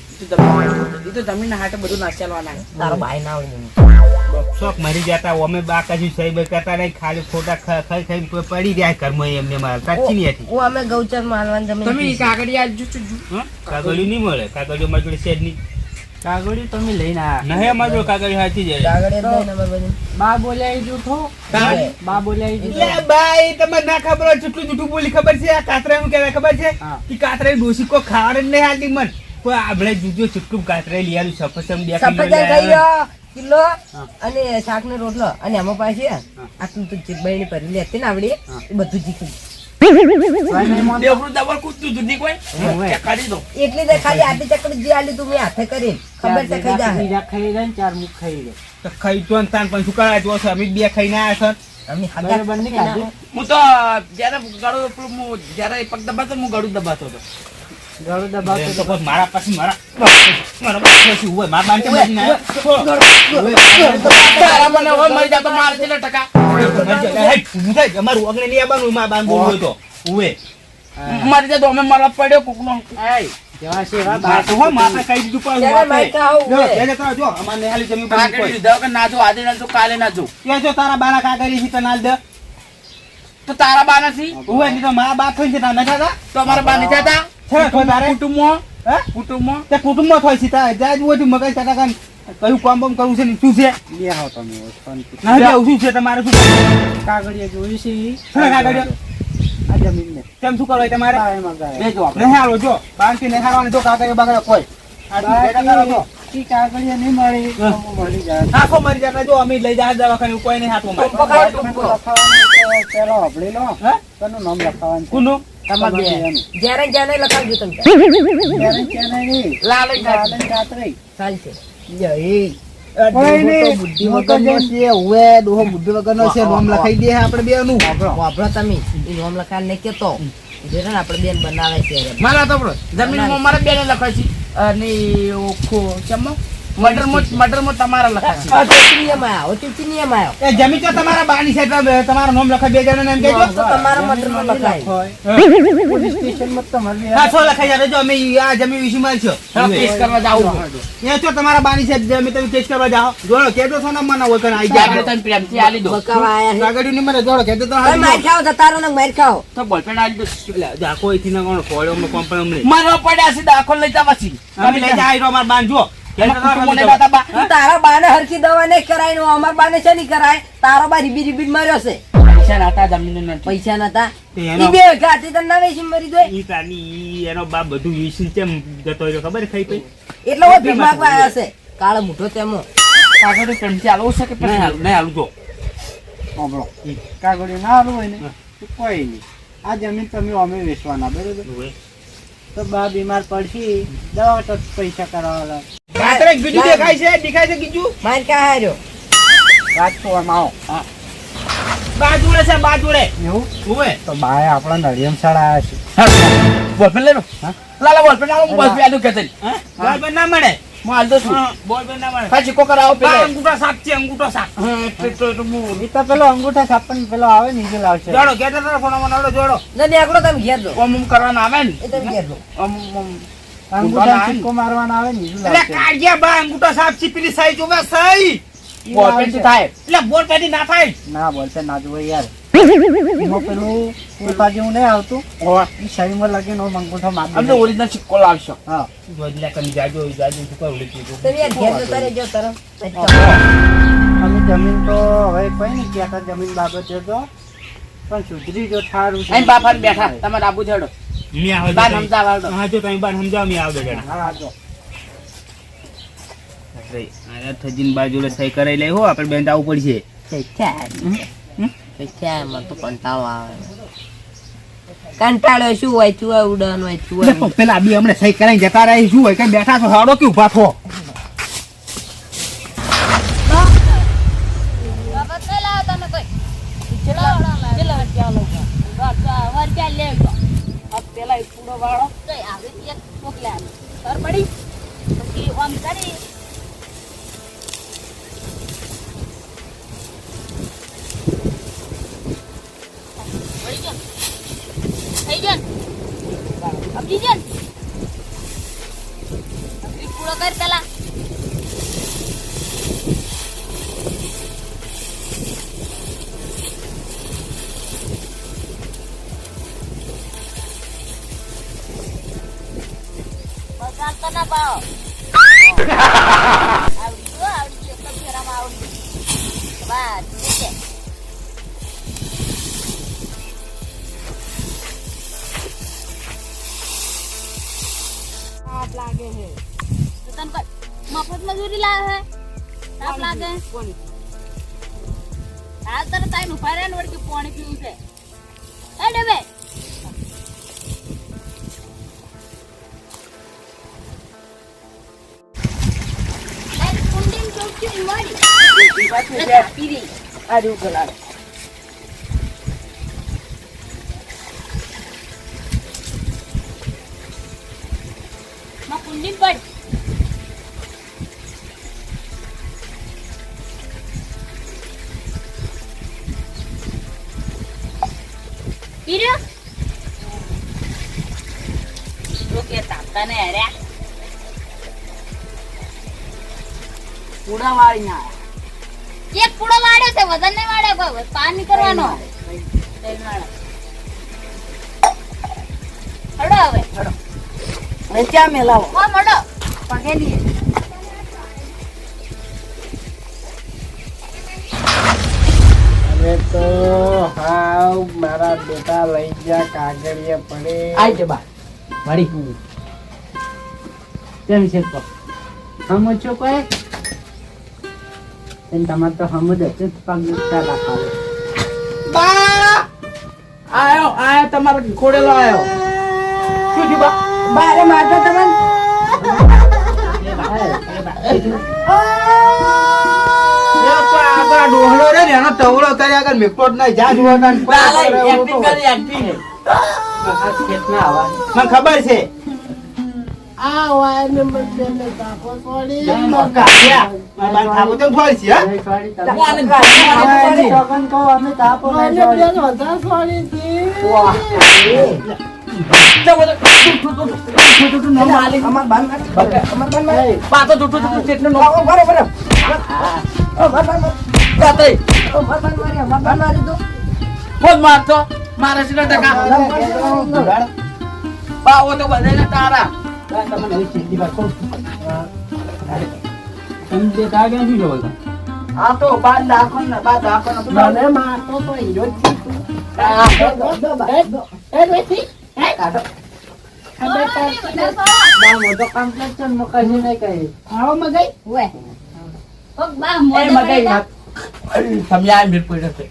તો જમીન હાટે બધું નાસ્યાલવાના તારો ભાઈ ના હોય શોખ મરી જતા અમે બા કશું સહી બઈ કરતા નહીં ખાલી ખોટા ખાઈ ખાઈ પડી રહ્યા ઘરમાં એમને મારા સાચી નહીં હતી હું અમે ગૌચર મારવાની તમે જમીન કાકડી આજુ હા? કાગળિયું નહીં મળે કાગળિયું અમારી જોડે છે જ નહીં કાગળી તમે લઈને આયા નહીં અમારી જોડે કાગળિયું સાચી જાય કાગળ જ નહીં નંબર બધું બા બોલ્યા એ જૂઠો બા બોલ્યા એ જૂઠો એટલે બાઈ તમને ના ખબર હોય જૂઠું જૂઠું બોલી ખબર છે આ કાતરા નું કહેવાય ખબર છે હા. કે કાતરા ડોસી કો ખાવાનું જ નહીં હાલતી મન કોઈ આપણે જુજો ચૂટકું કાતરા લઈ આવ્યું સફરજન 2 કિલો સફરજન લઈ ખાઈ આવ્યો. લો કિલો અને શાક નો રોટલો અને એમાં પાછી આટલું તો જીબઈ ભરી લે હતી ને આવડી એ બધું જીખી દેવરું દબર કૂદતું હતું નહીં કોઈ કાઢી દો એટલી તો ખાલી આટલી ચકડી જે આલી તું મેં હાથે કરી ખબર છે ખાઈ જાય બીજા ખાઈ જાય ને 4 મુખ ખાઈ જાય તો ખાઈ તો ને તાન પણ શું કરાય તો અમે 2 ખાઈને આવ્યા છો અમે બરાબર નહીં ખાધું હું તો જ્યારે ગળું પેલું હું જ્યારે પગ દબાતો હું ગળું દબાતો હતો ગળું દબાવતો તો કોઈ મારા પાસે મારા પછી હોય મારા બાંધે મરી ના તારા મને હવે મરી જાતો માર કેટલા ટકા અમારું અગ્નિ નહીં આવવાનું મારા બાંધ બોલવો તો ઉવે મરી જાતો અમે મારવા પડ્યો કોકનો જેવા છે એવા બા તો હોય માથા કઈ દીધું પણ ત્યારે માઈકા આવું જો હોય. એને તો જો અમાર નેહાલી જમીન પર કાકડી કોઈ લીધા વગર ના જો આજે ના જો કાલે ના જો કે જો તારા બાના કાગરી છે તનાલ દે તો તારા બા નથી ઉવે નહીં તો મારા બાપ થઈ છે તા નઠા તા તો અમારા બા નથી હતા છે કોઈ તારે કુટુંબમાં હે કુટુંબમાં તે કુટુંબમાં થોય છે તા ત્યાં જ હોય મગજ કાકા કાન કયું કામ બામ કરવું છે ને શું છે બે આવો તમે શાંતિ ના બે શું છે તમારે શું કાગળિયા જોઈ છે ઈ. શું કાગળિયો? આ જમીન ને કેમ શું કરવા તમારે બાએ મગાવ્યા. બેજો આપણે નહીં હાલો જો બાંધથી નહીં હારવાનું જો કાગળિયો બાગળિયો કોઈ આ શું ભેગા કરો છો? ઈ કાગળિયા નહીં મળી તો મળી જાય આખો મરી જાય જો અમે લઈ જાય દવાખાને કોઈ નહીં હાથમાં મારે. ટૂંપો ખાય ટૂંપો. લખાવાનું તો પેલો હભળી લો હે કોનું નામ લખાવાનું છે? કોનું તમારે બે જ્યારે જ્યારે લખાવજો તમે ત્યારે ક્યાં નહીં લાલ જ લાલન કાતરી. ચાલશે કોઈ નહીં. બુદ્ધિ વગરનો છે ઉવે ડોહો બુદ્ધિ વગરનો છે નામ લખાઈ દે આપણે બેનું વાપરો તમે એ નોમ લખાણ નહીં કેતો જેને આપણે બેન બનાવે છે મારા તો બરો જમીનમાં મારા બેને લખાય છે અને ઓખો ચમો મટરમાં તમારા લખાશે. ચૂંટણી નિયમ આવ્યો ચૂંટણી નિયમ આવ્યો એ જમીન તો તમારા બાની છે એટલે તમારું નામ લખાય, બે જણાનું નામ કહેજો. તો તમારા મટરમાં લખાય પોલીસ સ્ટેશનમાં તમારે હા, છો લખાઈ જાય. જો અમે આ જમીન વિશે મારશો. કેસ કરવા જાવું. એ તો તમારા બાની છે જમીન તમે કેસ કરવા જાઓ. જોડો કેજો છો ને મને હોય કને આઈ જાય. તમે પ્રેમથી આલી દો. બકાવા આયા છે. કાગળિયું ની મને જોડો કેજો તો તમે હાલી માર દો. ખાઓ જતારો ને માર ખાઓ તો બોલપેન આલી દો. જા કોઈથી ના કોણ ફોડ્યો અમને કોમ્પલ અમને. મારવા પડ્યા છે દાખલ લઈ જા પછી. અમે લઈ જા આઈરો માર બાન જો. તું તારા બાને હરખી દવા નહીં કરાય ને અમાર બાને છે નહીં કરાય તારો બા રીબી રીબી માર્યો છે પૈસા નાતા જમીન નથી. પૈસા નતા તે એનો- ઈ બે ગાતી તને ના વેચી મરી દોય ઈ પ્રાણી એનો બાપ બધું વીસીને કેમ જતો રહ્યો ખબર ખાઈ પઈ. એટલે હું ભીખ માંગવા આવ્યો છે કાળો મોટો તેમાં કાગળ પ્રેમથી આલવો છે કે પછી નહીં આલું જો. સાંભળો કાગળિયું ના હારું હોય ને તો કોઈ નહીં. આ જમીન તમે અમે વેચવાના બરોબર, તો બા બીમાર પડશે દવા તો પૈસા કરાવવાના. રાત્રે બીજું દેખાય છે બીજું. માર કા હાર્યો રાજકોટમાં આવો બા જોડે છે બા જોડે. એવું ઉવે. તો બાએ આપણા નડિયમ શાળા આવ્યા છે. બોલપેન લઈ લો. હા? લાલા બોલપેન આલો હું બોલપેન આલું કે તઈ. બોલપેન ના મળે. હું આલ દઉં છું. બોલપેન ના મળે. પાછી કોકર આવો પેલા. અંગૂઠા સાપ છે અંગૂઠો સાપ. તો હું ઈ તો પેલો અંગૂઠા છાપન પેલો આવે ને ઈ જ લાવશે. જોડો કે તો ફોન મને જોડો. ને એકડો તમે ઘેર જો ઓમ કરવાનો આવે ને. એ તમે ઘેર જો અંગૂઠા સિક્કો મારવાના આવે ને ઈ જ એટલે લાવશે. કાઢ્યા બા અંગૂઠો સાપ છે પેલી સાઈ જોવે સાઈ. બોલપેન થી થાય. એટલે બોલપેન થી ના થાય. ના બોલશે ના જોવે યાર. એમાં પેલું ઉલપા જેવું નહીં આવતું ઈ શરીરમાં લગીને ઓમ અંગૂઠો મારી અમને દે. ઓરિજિનલ સિક્કો લાવશો. હા જોજલા કરી જાજો શું કહું લીધું. તમે યાર ઘેર જતા રહેજો તરફ અમે જમીન તો હવે કઈ નહીં કહેતા જમીન બાબતે તો પણ સુધરી જો સારું છે. અહીં બાપા બેઠા તમારે આબુ છેડો. બાન સમજાવડો. હા જો તમે બાન સમજાવ મી આવડે જણા. હા જો આયા થજીન બાજુલે સહી કરાઈ લઈ હો આપણે બેન આવું પડશે. એમાં તો કંટાળો આવે કંટાળો શું હોય ચુવા ઉડન હોય ચુવા પેલા બી હમણે સહી કરાઈ જતા રહી શું હોય કે બેઠા છો હાડો કે ઉભા થો. બાબત નહીં લાવો તમે કોઈ. ચલો, વરચાલ લેજો. પેલા એક પૂરો વાળો કઈ આવી એક મોકલ્યા. સર પડી પછી આમ કરી વળી ગયો. થઈ ગયો ને? સમજી ગયો ને? એક પૂરો કર પેલા. બગાડ તો ના પાડો. આવડી ગયો એકદમ ફેરામાં આવડી ગયું. બસ ઠીક છે. તાપ લાગે છે તો તને કોઈ મફત મજૂરી લાવે છે? તાપ લાગે? હાલ તને તાઈને ઉભા રહે ને વળી કે પાણી પીવું છે. એ ડબે કુંડીમાં ચોખ્ખી મળી. પીરી. આ રૂ ગલાડે માં કુંડીમાં પડ. પીર્યો? તો કે તાપતા ને હર્યા. પૂડા વાળી ના એક પૂડો વાળ્યો છે વજન નહીં વાળ્યો કોઈ પાર નહીં કરવાનો. હડો હવે હવે ચા મેલાવો હો મડો. પગે લીએ હવે તો હાવ મારા બેટા લઈ જા કાગળિયા પડે. આઈ જ બા વાડી કેમ છે તો હમ છો કોઈ એમ તમારે તો હમ જ હશે પગ દુખતા રાખો. બા આયો તમારો ખોડેલો આયો. શું થયું બા? બારે મારતો તમને આપણા ડોહલો રે ને એનો તવડો કરી આગળ મેકતો જ નહીં. જા જોવાના ને બાલે પાછળ એક્ટિંગ કરી એક્ટિંગ આ ખેતના આવા મને ખબર છે આ વાયરને બદલે મેં તાપો છોડી. કાઢ્યા. મારા બાન થાપો તો ફોડી છે, હા? અને બે વધારે છોડી હતી. મારા સિવાય ટકા બાવો તો બધાને તારા તમને હવે સીધી વાત કહું તમે આ ક્યાં શું જોવો આ તો બાદ દાખો ને બાદ દાખો ને મને મારતો તો હીરો જ છે. એ બેટી, એ કાઢો. ખબર પડતી. આવો મગાઈ. ઓય પગ બા એ મોઢે મગાઈ પડે સમજાય મેર કોઈ નથી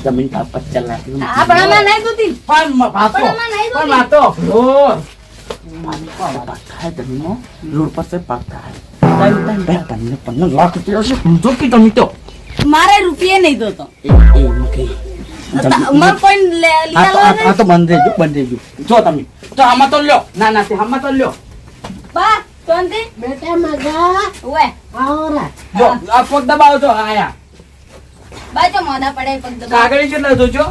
જમીન કા પચ્ચલ તો આપણામાં નહીં દૂધી પણ ભાતો આપણામાં નહીં પણ દૂધી ભાતો રોડ પર से पकता है पन्ने लाख रुपया से जो की तुम तो મારે રૂપિયા નહીં દોતો ए मुके મર કોઈ લીધા આ તો બંધ રહેજો જો તમે તો આમાં તો લ્યો ના ના તે આમાં તો લ્યો બા તોંતે બેટા મગા ઓય આવો રા. જો આ પગ દબાવો તો આયા બા જો મોઢા પડે પગ દબા કાગળી કેટલા જોજો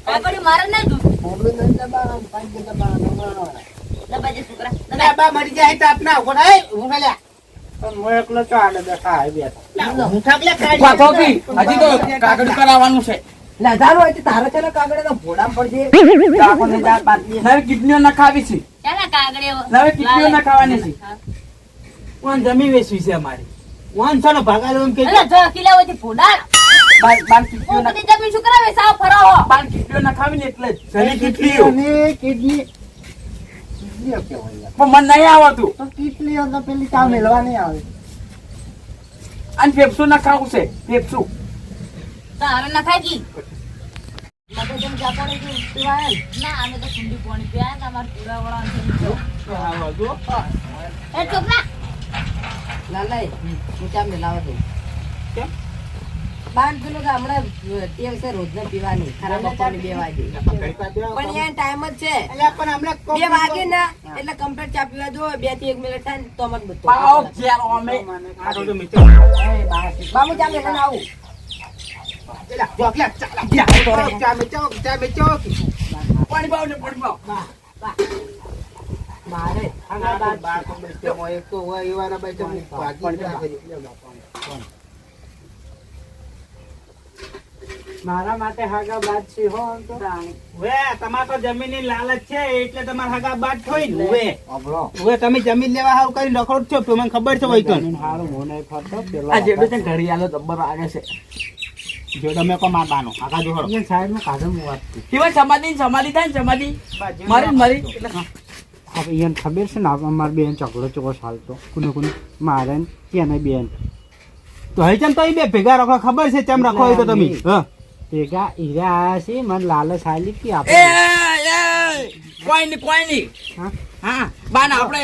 કાગડી મારે નહીં દૂધ બોબડું નહીં દબાવવાનું, પગ દબાવવાનું. દબા જે છોકરા ના, બા મરી જાય તો આપના ઉભો રહે, ઊંઘ લે. પણ હું એકલો તો આડે બેઠા આવી બેઠો. ના, ઊંઘ લે, કાઢી. વાતો કી હજી તો કાગળી કરાવવાનું છે નવી કિડનીઓ ના ખાવી છે ચાલા કાગડીઓ નવી કિડનીઓ ના ખાવાની છે વાન જમી વેચવી છે અમારી વાન ચાલો ભાગાલો એમ કે અલા જો કિલા હોતી ફોડા બાર કિડનીઓ હું ના બધી જમીન શું કરાવે સાવ ફરાવો બાર કિડનીઓ ના ખાવી ને એટલે જ જરી કિડનીઓ કિડની કિડનીઓ કેવાય? પણ મને નહીં આવડતું તો કિડનીઓ તો પેલી ચા મેળવા નહીં આવે. અને ફેફસું ના ખાવું છે ફેફસું તારે ના ખાગી મતે જેમ જા પડે કે પીવાય ના અમે તો ઠંડી પાણી પીયા ને અમાર પૂરા વળા એ છોકરા પીવાની ખરાબ બપોરની 2 વાગે પણ યાર ટાઈમ જ છે એટલે પણ હમણાં 2 વાગે ને એટલે કમ્પ્લીટ ચા પીવા જો 2 થી 1 મિનિટ થાય ને તો મત બધું પાવ ચેરો અમે આ તો મિત્રો બાબુ ચા મેં આવું પાણી પાવ ને પાણી પાવ મારે મારા માટે હાગા બાદ છે હો આમ તો. વે તમાર તો જમીનની લાલચ છે એટલે તમાર હગા બાદ થોઈ ને વે તમે જમીન લેવા હારું કરીને રખડો છો તો મને ખબર છે વઈ કન હારું મોને ફરતો પેલો આ જેડો છે ઘડી આલો જબ્બર આગે છે જો તમે કો માર બાનો આગા જો હરો એ સાઈડમાં કાઢો હું વાત કરું. કેવા સમાધિ સમાધિ થાય ને સમાધિ મારી એટલે હવે એને ખબર છે ને અમાર બેન ચકડો ચોકો ચાલતો કોને મારે ને એને બેન તો હઈ ચમ તો ઈ બે ભેગા રાખો ખબર છે ચમ રાખો હોય તો તમે હા ભેગા હીરા આયા છે મને લાલચ આલી કે એ આપણે કોઈ ની હા? હા બાન આપણે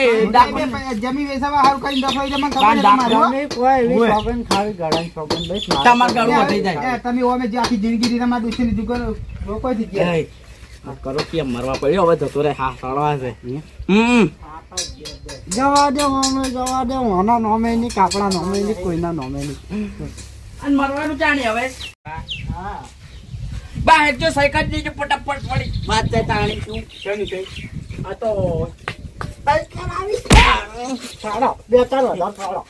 જમીન વેચાવા હારું કરીને રાખો એટલે મને ખબર છે તમારું તમે કોઈ એવી ઓવે. શોખન ખાવી ગળાની શોખન બસ તમાર ગળું વધી જાય તમે ઓમે જે આખી જિંદગી તમારા દુશ્મની દુકાન લોકો થી ગયા કરો કે મરવા પડ્યો હવે જતો રે હા સળવા છે જવા દે અમે જવા દે ઓના નોમે ની કાપડા નોમે ની કોઈના નોમે ની અને મરવાનું જાણી હવે બા હેજો સાયકલ દીજો ફટાફટ પડી વાત છે તાણી શું કેની કઈ આ તો ચાલો બે ચાલો ચાલો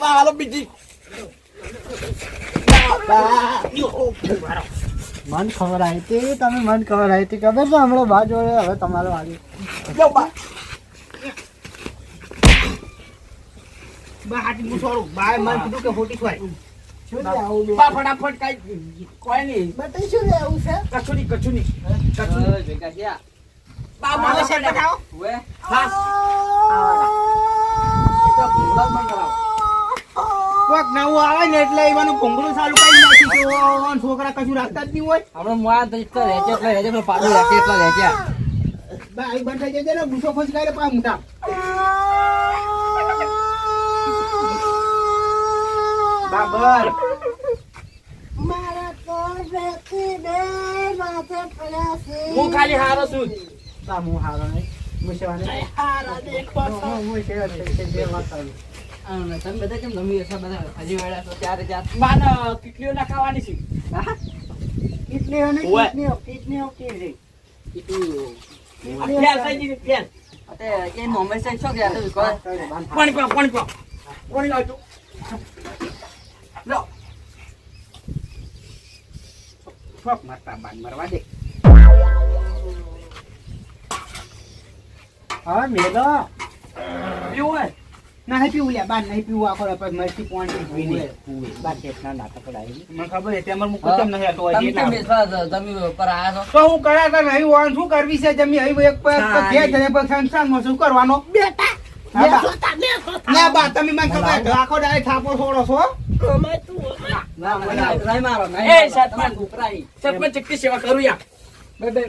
હાલો બીજી મન ખબર આવી હતી તમે મન ખબર આવી હતી ખબર છે હમણાં બા જોડે હવે તમારે વાગે બા હાટી મુસોડું બા મને કીધું કે હોટી ખવાય શું લેવું બા ફટાફટ કઈ કોઈ નહીં બતાવી શું લેવું છે કચુની બા મને છે બતાવો ખાસ કોક નવું આવે ને એટલે એવાનું ભોંગળું ચાલુ કરી નાખી કે ઓન છોકરા કશું રાખતા જ નહીં હોય હમણાં મુઆ તો એટલા રહેજે પણ પાડું રાખે એટલા રહેજે બા આ બંધ થઈ જાય ને ગુસ્સો ખોજ કરે પા મોટા બાબર મારા કોણ બેટી બે માથે પડ્યા છે. હું ખાલી હારો છું તા હું હારો નહીં હું સેવા નહીં નહીં હારા દેખો છો. હું સેવા થઈ બે વાત આવી તમે બધા કેમ ગમી હશે બધા હજી વેળા તો ચારે ચાર માન કેટલીઓ ના ખાવાની છે કેટલી અને ઓવે. કેટલી કેવી ફેલ થઈ ગઈ ફેલ અતે એ મોમે સાહેબ છો ગયા તો કોઈ પાણી પીવા પાણી લાવજો લો ફોક મારતા બાન મારવા દે હા મેલો પીવું હોય નહીં પીવું લ્યા બાન નહીં પીવું આખો રાત મરચી પાણી પી ને બાર કેટલા નાટક પડાય મને ખબર છે તેમાં હું કુતમ નહીં હતો તમે એટલે કેમ બેસવા તમે પર આયા છો તો હું કરાતા નહીં વાન શું કરવી છે જમી હવે એક પર ઘેર જઈને પર સંસારમાં શું કરવાનો બેટા હા, બા. બેસો તા, બેસો તા. ના બા તમે મને ખબર છે, આખો દાડે થાપો છોડો છો અમે તું અમે. નહીં મારો નહીં એ મારો. સરપંચ. તમારા છોકરા ઈ. સરપંચ ચકતી સેવા કરું યા બે બે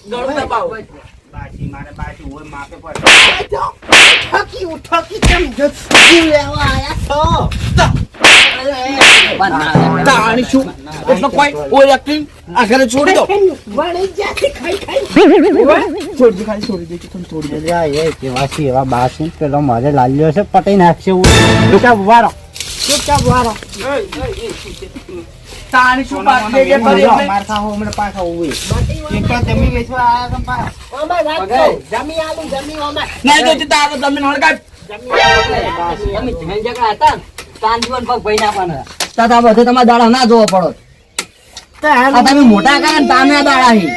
ગળું દબાવો બાજી મારે બાજી હોય માપે પર ઠકી કેમ જીવ લેવા આયા છો? તાણી શું એટલે કોઈ ઓય એક્ટિંગ આ ઘરે છોડી દો વળી જ્યાંથી ખાઈ ખાઈ છોડી ખાલી છોડી દે તમે છોડી દે એ કેવા છે એવા બાસું પેલો મારે લાલ્યો છે પટાઈ નાખશે એવું ચૂપચાપ ઉભા રહો ચૂપચાપ ઉભા રહો તાણી શું બાત લે કે ફરી એટલે માર ખાઓ હમણાં પાછા ઉભી એક તો જમી વેચવા આયા તમ પા અમે રાખજો જમી આલું જમી અમે નહીં તો તા તો તમે હળગાડ જમી આલું તમે ધ્યાન જગા હતા ને તાન જીવન પગ ભઈ નાખવાના તા તા બધે તમારા દાડા ના જોવો પડો આ તમે મોટા કરે ને તામે આ દાડા હી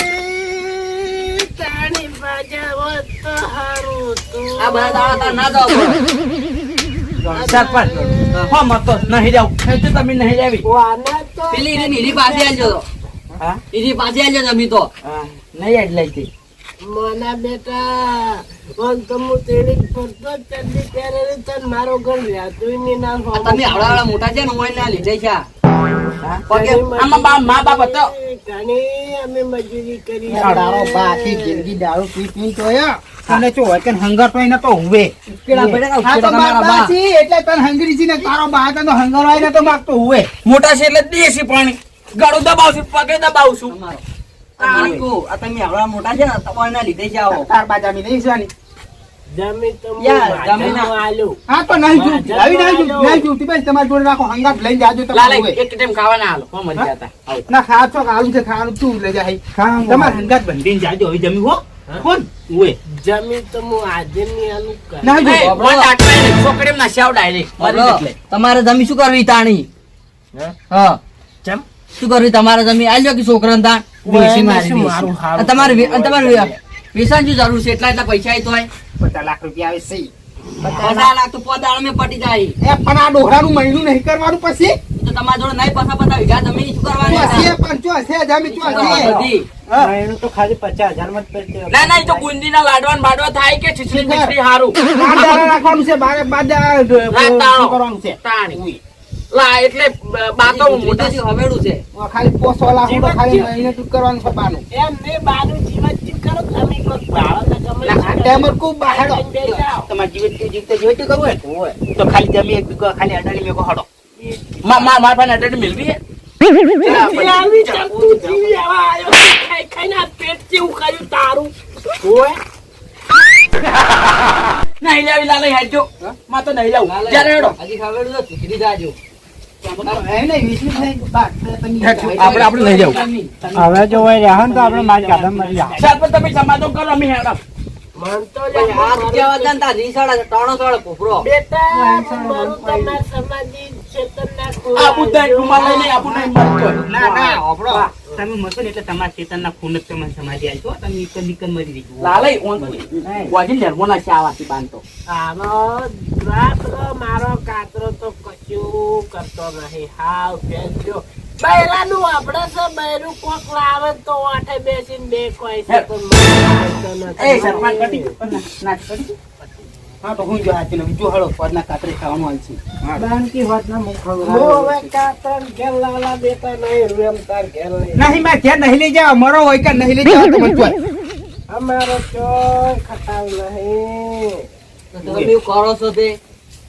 તાણી બાજા હોત તો હારું હતું. આ બધા દાડા તાર ના જોવો પડો સરપંચ હો મત તો નહીં જાવ એટલે તમે નહીં જાવી વાના તો પેલી ઈરી નીરી પાસે આલજો તો હા ઈરી પાસે આલજો જમી તો નહીં આજ લઈ હતી મોના બેટા વન તો હું તેડી ફરતો જ ચડ્ડી પહેરેલી તન મારો ઘર વ્યાતુંય ની ના આ તમે આવડા મોટા છે ને હું ના લીધે છે આ. પગે આમાં મા બાપ હતો ઘણી અમે મજૂરી કરી અડારો બાકી જિંદગી દારૂ પી પી તો અને ચો હોય કે હંગર તો એને તો હુવે ઉકેડા પડે ને હા તો ઉકેડા તમારા બાપા બા છે એટલે તને હંગરી છે ને તારો બા તને હંગર હોય ને તો માગતો હુવે મોટા છે એટલે દેશી પાણી ગળું દબાવશું પગે દબાવશું તમારો આ માનકુ, આ તમે આવડા મોટા છે ને તમારે ના લીધે છે આવો તાર બા જામી નહીં જવાની જમીન તો યાર, જમીન હું આલું હા તો નહીં જૂઠ આવી નહીં જૂઠ બસ તમારી જોડે રાખો હંગાત લઈને જાજો તમે હુવે એક ટાઈમ ખાવાના હાલો કોમ જ જાતા ના ખા છો ખાવાનું છે ખાવાનું તું લઈ જાય તમારે હંગાત બંધીને જાજો હવે જમી હો કોણ હુવે જમીન તો હું આજે ની આલું કર ના જો તમારે જમી શું કરવી તાણી હા ચમ શું કરવી તમારે જમી આલ્યો કે છોકરાને તાણ વેચી મારી શું દેશે. મારું હારું અને તમારે વેચાણ શું જરૂર છે એટલા પૈસા તો હોય 50 લાખ રૂપિયા આવે છે 50 લાખ તો પોદાળ મેં પટી જાય એ પણ આ ડોહરાનું મહિનું નહીં કરવાનું પછી તો તમારા જોડે નહીં પૈસા વીઘા જમીન શું કરવાની ચોસે હતા? પણ ચોસે જમી શું કરવા ચોસે બધી? હા. એનું તો ખાલી 50,000 માં જ પડશે ના ના એ તો ગુંદીના લાડવાન બાડવા થાય કે છીછરી છીછરી હારું લાડવા રાખવાનું છે બારે બાદા કરવાનું છે તાણી લા એટલે બાતો મોટાથી હવેડું છે ખાલી પોસો લાખું તો ખાલી મહિને તું કરવાનું છે બાનું એમ ને બાનું જીવન જીવ કરો તમે કોઈ ભાડો તો ગમે આ ટાઈમર ખૂબ બહાડો બે જાઓ. તમારે જીવત કરવું હોય તો ખાલી જમી એક બીઘો ખાલી અડાડી મેકો હડો માર પાસે અડાડી મિલવી હે આવી ચમતું જીવી આવા આયો ખાઈ ખાઈને આ પેટ જેવું કર્યું તારું ઓય નહીં લેવી લાલે હેડજો માં તો નહીં લાવું જ્યારે હેડો હજી હવેડું તો ચીકરી જાજો આપણે લઈ જાવ હવે જો હોય રહ્યા ને તો આપણે મારી ગાડા મરી જાય સાહેબ પણ તમે સમાધાન કરો અમે હેડા મન તો ભાઈ, આ રૂપિયા હતા ને તાર રીસાડા છે, ત્રણો ત્રણ કોપરો બેટા મારું તમાર સમાધિ ચેતન ના આબુ તઈ કુમાર લઈને આબુ નહીં મરતો ના ના આપણો તમે મરશો ને એટલે તમારા ચેતનના ખૂન જ તમને સમાધિ આલશો તમે એક નિકન મરી દીધું લાલે ઓન વાજી લેરમોના છે આવાથી બાંધતો આનો દ્રાક્ષરો મારો કાતરો તો કશું કરતો નહીં હાવ ફેંચ્યો બૈરાનું આપણે છે બૈરું કોક લાવે તો ઓઠે બેસીને બે કોઈ છે પણ મને આવતો નથી. એ સરપંચ કટી ના કટી હા તો હું જો આથી ને જો હળો પરના કાતરે ખાવાનું આલશું બાનકી વાત ના મુખ હું હવે કાતર ઘેર લાલા બેટા નહીં રૂમ તાર ઘેર નહીં નહીં મેં ઘેર નહીં લઈ જાવ મરો હોય કે નહીં લઈ જાવ તમે જોઈ અમારો ચોય ખટાવ નહીં તો તમે એવું કરો છો તે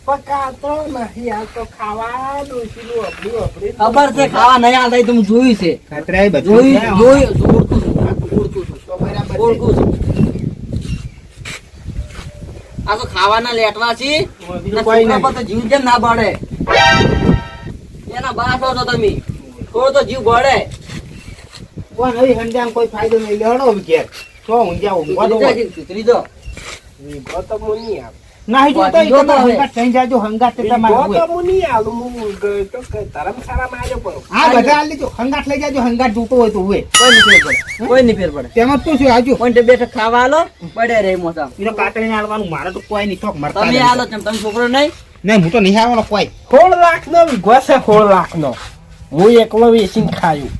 પણ કાતરો નહીં આ તો ખાવા ડોશીનું અબડું અબડી ખબર છે ખાવા નહીં આવતા એ તો હું જોયું છે કાતરાએ બધું જોયું ઓળખું છું તો બરાબર ઓળખું છું આ તો ખાવાના લેટવા છે બીજું કોઈ છોકરા પર તો જીવ કેમ ના બળે એના બાપ છો તમે થોડો તો જીવ બળે કોઈ નહીં હંજામ કોઈ ફાયદો નહીં લેડો ઘેર તો ઊંઝા ઊંઘવા દો સુતરી દો વીઘો તો હું નહીં આવું નહીં જોતો ઈ જોતો તમારે હવે. હંગાત થઈ જાજો હંગાત તે તમારે વીઘો હોય. તો હું નહીં આલું હું તો ધર્મશાળામાં આવ્યો પડો હા બધા આલી જો હંગાત લઈ જાજો હંગાત જોતો હોય તો હોય કોઈ નહીં ફેર પડે તેમાં તો શું આજુ કોઈ બેઠક ખાવા આલો પડે રે મોટા ઈનો કાતરીને આલવાનું મારે તો કોઈ નહીં થોક મરતા તમે આલો ચમ તમે છોકરો નહીં નહીં હું તો નહીં આવવાનો કોઈ 16 લાખનો વીઘો છે 16 લાખનો હું એકલો વેચીને ખાયું